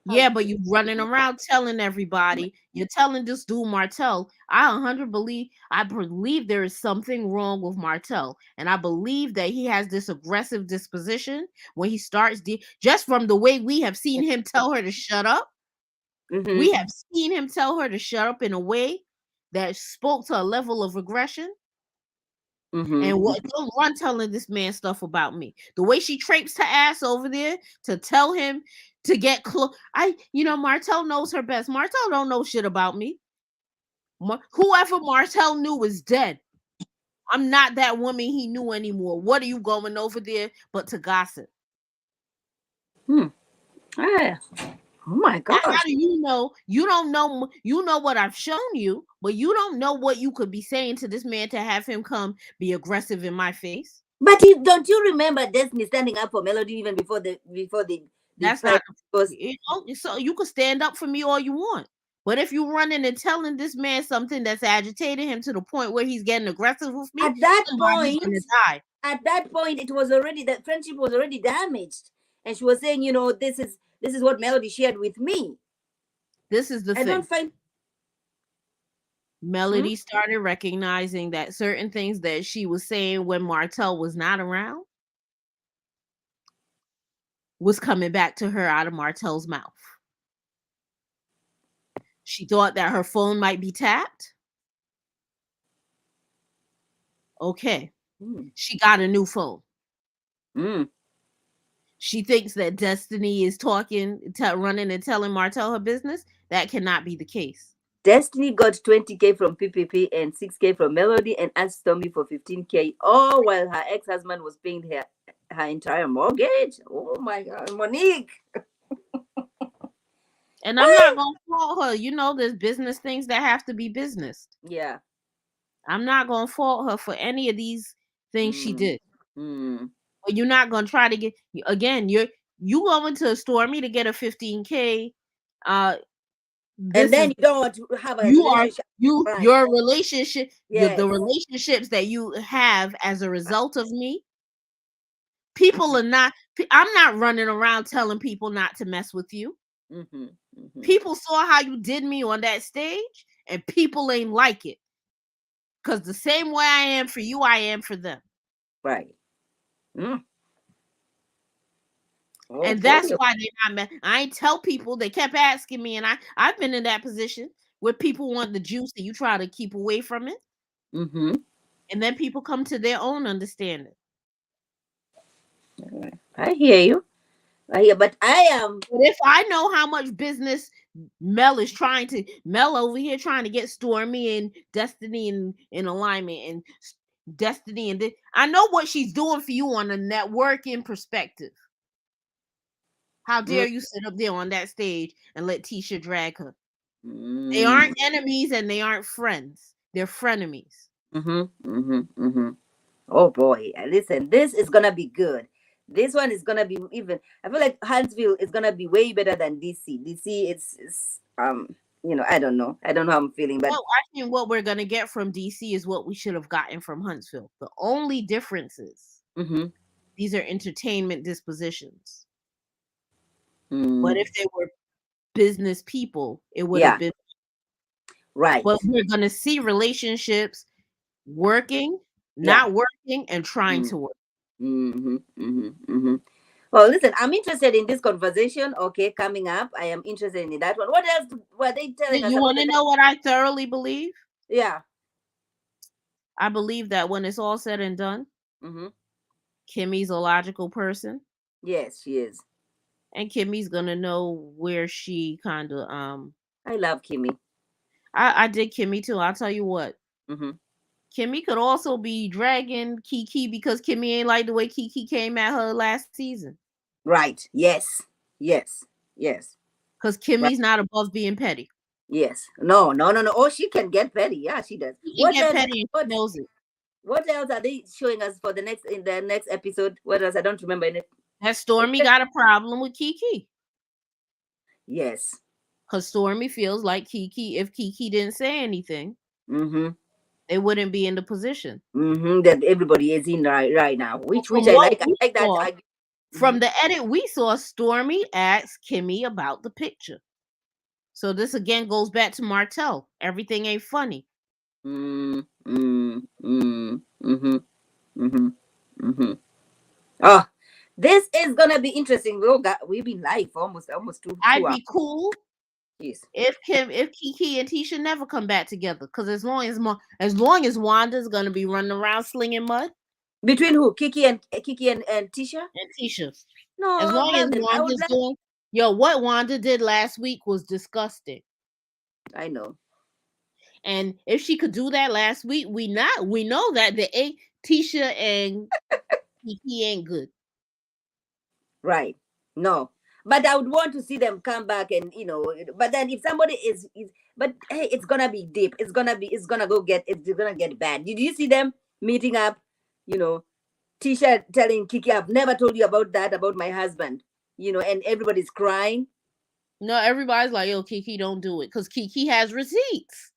How Yeah, did but you running Destiny around telling everybody. You're telling this dude Martell. I believe there is something wrong with Martell. And I believe that he has this aggressive disposition when he starts just from the way we have seen him tell her to shut up. go? We Mm-hmm. have seen him tell her to shut up in a way that spoke to a level of aggression. And Mm-hmm. what don't run telling this man stuff about me. The way she traipsed her ass over there to tell him to get close. Martell knows her best. Martell don't know shit about me. Whoever Martell knew is dead. I'm not that woman he knew anymore. What are you going over there but to gossip? Hmm. Ah, oh my How gosh. do you know? You don't know. You know what I've shown you, but you don't know what you could be saying to this man to have him come be aggressive in my face. But don't you remember Destiny standing up for Melody even before the That's fight not the was so you can stand up for me all you want. But if you running and telling this man something that's agitating him to the point where he's getting aggressive with me, at that somebody's point gonna die. at that point it was already that friendship was already damaged, and she was saying, this is what Melody shared with me. This is the I don't thing. find. Hmm? Melody started recognizing that certain things that she was saying when Martell was not around was coming back to her out of Martell's mouth. She thought that her phone might be tapped. Okay. Mm. She got a new phone. Mm. She thinks that Destiny is running and telling Martell her business. That cannot be the case. Destiny got 20K from PPP and 6K from Melody and asked Tommy for 15K, all while her ex-husband was paying her entire mortgage. Oh my God, Monique. And I'm not gonna fault her. There's business things that have to be business. Yeah. I'm not gonna fault her for any of these things she Mm. did. Mm. But you're not gonna try to get again. You going to Stormy to get a 15K. Uh, And this then is you don't want to have a you are relationship. Right. your relationship. The Yes. relationships that you have as a result of me. People are not. I'm not running around telling people not to mess with you. Mm-hmm. Mm-hmm. People saw how you did me on that stage, and people ain't like it. Because the same way I am for you, I am for them. Right. Mm. Oh And boy. that's why they not mad. I ain't tell people. They kept asking me, and I've been in that position where people want the juice and you try to keep away from it. Mm-hmm. And then people come to their own understanding. I hear you. But I am. But if I know how much business Mel over here trying to get Stormy and Destiny in alignment and Destiny I know what she's doing for you on a networking perspective. How Mm, dare you sit up there on that stage and let Tisha drag her? They mm, aren't enemies and they aren't friends. They're frenemies. mm-hmm. Oh boy, listen, this is gonna be good. This one is gonna be even. I feel like Huntsville is gonna be way better than DC. DC, I don't know. I don't know how I'm feeling, but Well, I think what we're gonna get from DC is what we should have gotten from Huntsville. The only difference is mm-hmm. these are entertainment dispositions. But Mm, if they were business people, it would have yeah, been. right. But we're gonna see relationships working, Yeah. not working, and trying Mm, to work. mm-hmm, mm-hmm, mm-hmm. Well, listen, I'm interested in this conversation. Okay, coming up, I am interested in that one. What else were they telling us You about want the to next? know what I thoroughly believe? Yeah. I believe that when it's all said and done, Mm-hmm. Kimmy's a logical person, Yes, she is. and Kimmy's gonna know where she kind of I love Kimmy. I did Kimmy too. I'll tell you what. Mm-hmm. Kimmy could also be dragging Kiki because Kimmy ain't like the way Kiki came at her last season. Right. Yes. Yes. Yes. Because Right. Kimmy's not above being petty. Yes. No, no, no, no. Oh, she can get petty. Yeah, she does. She can What get else? petty and she knows it. What else are they showing us for the next in the next episode? What else? I don't remember it. That Stormy got a problem with Kiki. Yes. Because Stormy feels like Kiki, if Kiki didn't say anything, Mm-hmm. they wouldn't be in the position. Mm-hmm. That everybody is in right now. Which From I what like. I we like that. saw, Mhm. from the edit we saw, Stormy asked Kimmy about the picture. So this again goes back to Martell. Everything ain't funny. Mm, mm, mm, mm-hmm. Mm-hmm. Mm-hmm. Oh, this is gonna be interesting. We've been live for almost two I'd hours. be cool Yes. if Kiki and Tisha never come back together. Because as long as Wanda's gonna be running around slinging mud Between who? Kiki and Tisha? and Tisha, No, as I would long as love them. I would Wanda's love. doing, what Wanda did last week was disgusting. I know. And if she could do that last week, we know that the A Tisha and Kiki ain't good. Right. No. But I would want to see them come back and but then if somebody is but hey, it's gonna be deep. It's gonna get bad. Did you see them meeting up? You know, Tisha telling Kiki, I've never told you about that, about my husband. And everybody's crying. No, everybody's like, yo, Kiki, don't do it. Because Kiki has receipts.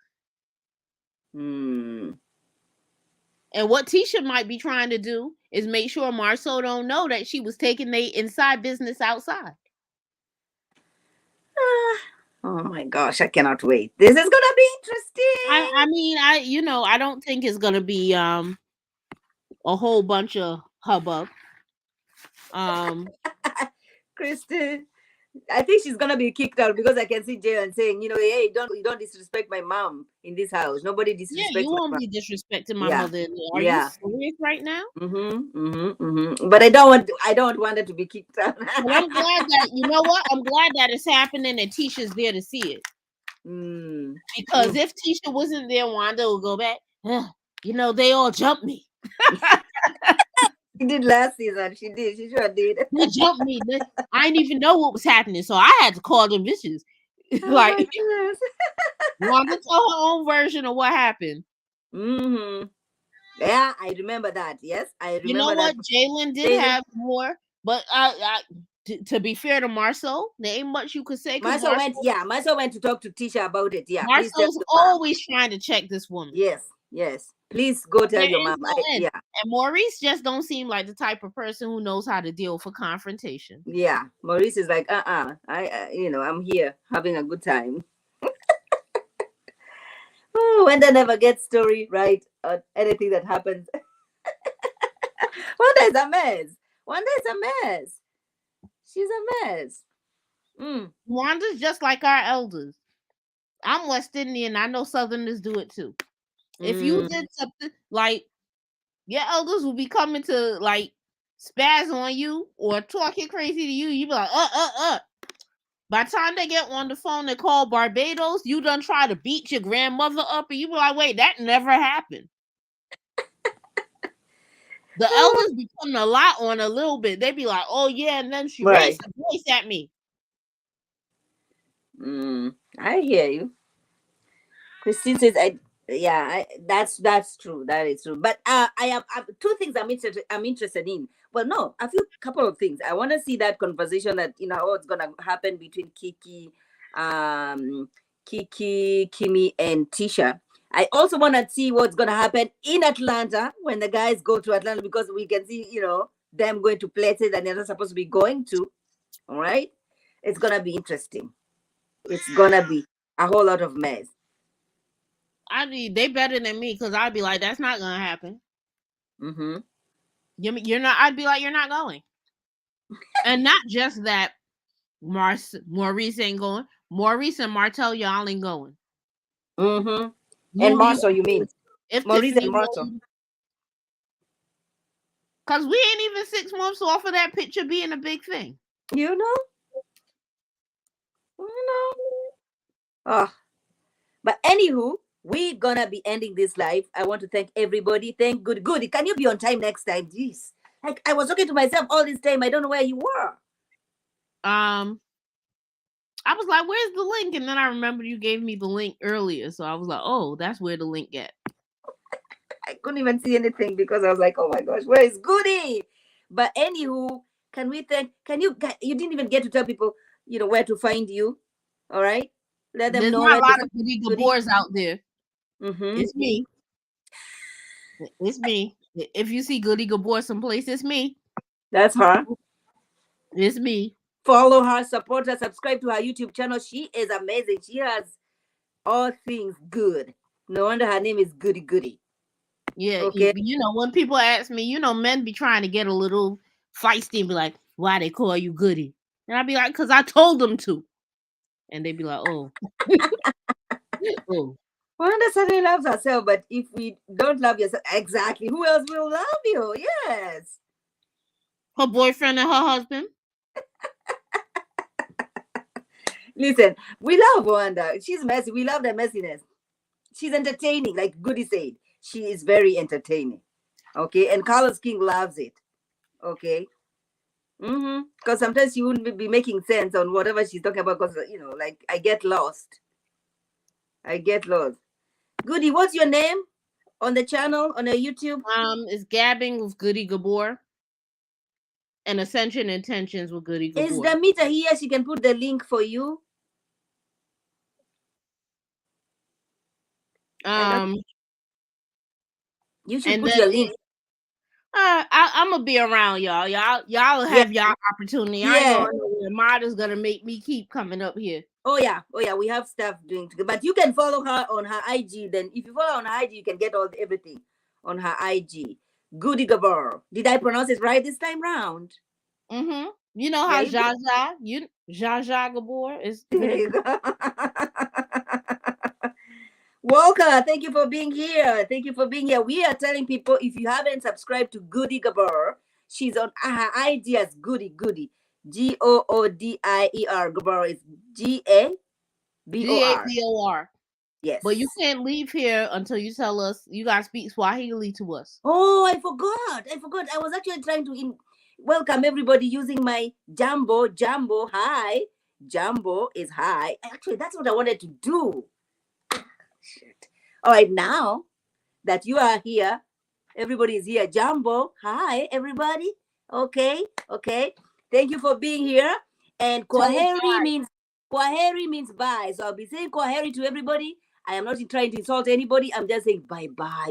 Hmm. And what Tisha might be trying to do is make sure Marceau don't know that she was taking the inside business outside. Ah, oh my gosh, I cannot wait. This is gonna be interesting. I mean, I don't think it's gonna be a whole bunch of hubbub. Um Kristen, I think she's gonna be kicked out because I can see Jalen saying, hey, don't disrespect my mom in this house. Nobody yeah, disrespects you my won't mom. be disrespecting my Yeah, mother. Are you yeah. serious right now? But I don't want her to be kicked out. But I'm glad that I'm glad that it's happening and Tisha's there to see it. mm. Because if Tisha wasn't there, Wanda would go back. "Ugh, they all jumped me. She did last season. She did. She sure did. They jumped me. I didn't even know what was happening, so I had to call them bitches. Oh Like my goodness. Wanda told her own version of what happened. hmm Yeah, I remember that. Yes, I You know remember that. what? Jalen did Jalen, have more, but to be fair to Marcel, there ain't much you could say because Marcel went to talk to Tisha about it. Yeah, please tell Marcel's your mom. always trying to check this woman. Yes, yes. Please go tell There your is mom. no end. Yeah, And Maurice just don't seem like the type of person who knows how to deal with confrontation. yeah. Maurice is like, I'm here having a good time. Oh, when they never get story right or anything that happens. Wanda is a mess. Wanda is a mess. She's a mess. Mm, Wanda's just like our elders. I'm West Indian. I know Southerners do it too. If you mm. did something like your elders will be coming to like spaz on you or talking crazy to you, you be like, By the time they get on the phone and call Barbados, you done try to beat your grandmother up, and you be like, wait, that never happened. The elders be putting a lot on a little bit. They be like, "Oh yeah," and then she Right. raised her voice at me. I hear you. Christine says, that's true. That is true. But I have two things I'm interested in. Well, no, a few couple of things. I want to see that conversation that what's gonna happen between Kiki, Kimi, and Tisha. I also want to see what's gonna happen in Atlanta when the guys go to Atlanta, because we can see them going to places that they're not supposed to be going to. All right, it's gonna be interesting. It's gonna be a whole lot of mess. They better than me because I'd be like, "That's not gonna happen." Mm-hmm. You're not. I'd be like, "You're not going," and not just that. Maurice ain't going. Maurice and Martell, y'all ain't going. Mm-hmm. And Louis, Marshall, you mean? if Maurice and Tiffany, Marshall. because we ain't even 6 months off of that picture being a big thing. You know? You know? Oh. But anywho, we're gonna be ending this live. I want to thank everybody. Thank Goody. Can you be on time next time? Jeez. Like, I was talking to myself all this time. I don't know where you were. I was like, "Where's the link?" And then I remembered you gave me the link earlier, so I was like, "Oh, that's where the link at." I couldn't even see anything because I was like, oh my gosh, where is Goody? But anywho, you didn't even get to tell people, where to find you. All right? Let them There's know not where a to lot find of Goody Goody. Gabors out there. Mm-hmm. It's me. It's me. If you see Goody Gabor someplace, it's me. That's her. It's me. Follow her, support her, subscribe to her YouTube channel. She is amazing. She has all things good. No wonder her name is Goody. Yeah, Okay. when people ask me, men be trying to get a little feisty and be like, "Why they call you Goody?" And I'd be like, "Cause I told them to," and they'd be like, "Oh, oh." Wanda certainly loves herself, but if we don't love yourself, exactly, who else will love you? Yes. Her boyfriend and her husband. Listen, we love Wanda. She's messy. We love the messiness. She's entertaining, like Goody said. She is very entertaining. Okay. And Carlos King loves it. Okay. Because sometimes she wouldn't be making sense on whatever she's talking about. Because like I get lost. Goody, what's your name on the channel on the YouTube? It's Gabbing with Goody Gabor, and Ascension Intentions with Goody Gabor. Is the meter here? She can put the link for you. You should put your link. I'm gonna be around y'all. Y'all have y'all opportunity. I ain't going nowhere. Marta's gonna make me keep coming up here. Oh yeah. We have stuff doing together. But you can follow her on her IG. Then if you follow on her IG, you can get everything on her IG. Goody Gabor. Did I pronounce it right this time round? Mm-hmm. You know how Jaja Gabor is. There you go. Walker, thank you for being here. We are telling people, if you haven't subscribed to Goody Gabor, she's on her IG as Goody. Goodier. Gabor is GABOR. Yes. But you can't leave here until you tell us you gotta speak Swahili to us. Oh, I forgot. I was actually trying to welcome everybody using my Jambo. Hi. Jambo is hi. Actually, that's what I wanted to do. Shit. All right, now that you are here, everybody is here. Jambo, hi, everybody. Okay. Thank you for being here. And Kwaheri means bye. So I'll be saying Kwaheri to everybody. I am not trying to insult anybody. I'm just saying bye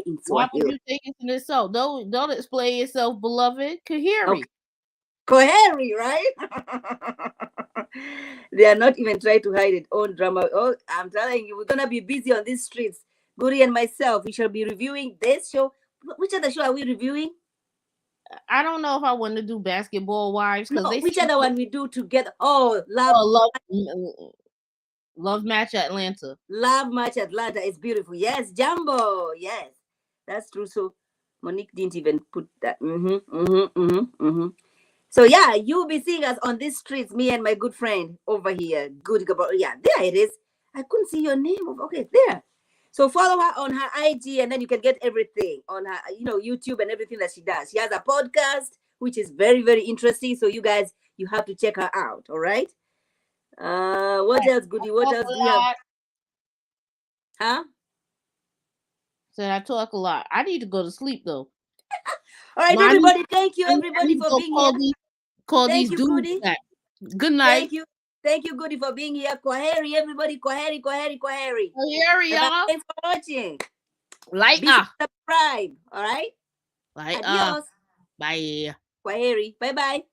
in Swahili. Why would you think it's an insult? Don't explain yourself, beloved. Kaheri. Okay. Kwaheri, right? They are not even trying to hide it. Own drama. Oh, I'm telling you, we're gonna be busy on these streets. Goody and myself, we shall be reviewing this show. Which other show are we reviewing? I don't know if I want to do Basketball Wives because which other one we do together? Oh, Love Match Atlanta. Love Match Atlanta is beautiful. Yes, Jumbo. Yes, that's true. So Monique didn't even put that. So yeah, you'll be seeing us on these streets, me and my good friend over here. Good. Yeah, there it is. I couldn't see your name. Okay, there. So follow her on her IG, and then you can get everything on her, YouTube and everything that she does. She has a podcast which is very, very interesting. So you guys, you have to check her out. All right. What else, Goody? What Talk else a do we have? lot. Huh? Said I talk a lot. I need to go to sleep though. All right, No, I need, everybody. Thank you, I everybody, need to for go being here. call Thank these you, dudes Goody. back. Good night. Thank you, Goody, for being here. Kwaheri, everybody. Kwaheri, kwaheri, kwaheri. Here, Bye-bye. y'all. Thanks for watching. Like Be sure to subscribe. All right. like Adios. bye. Kwaheri. Bye-bye.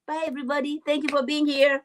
Bye, everybody. Thank you for being here.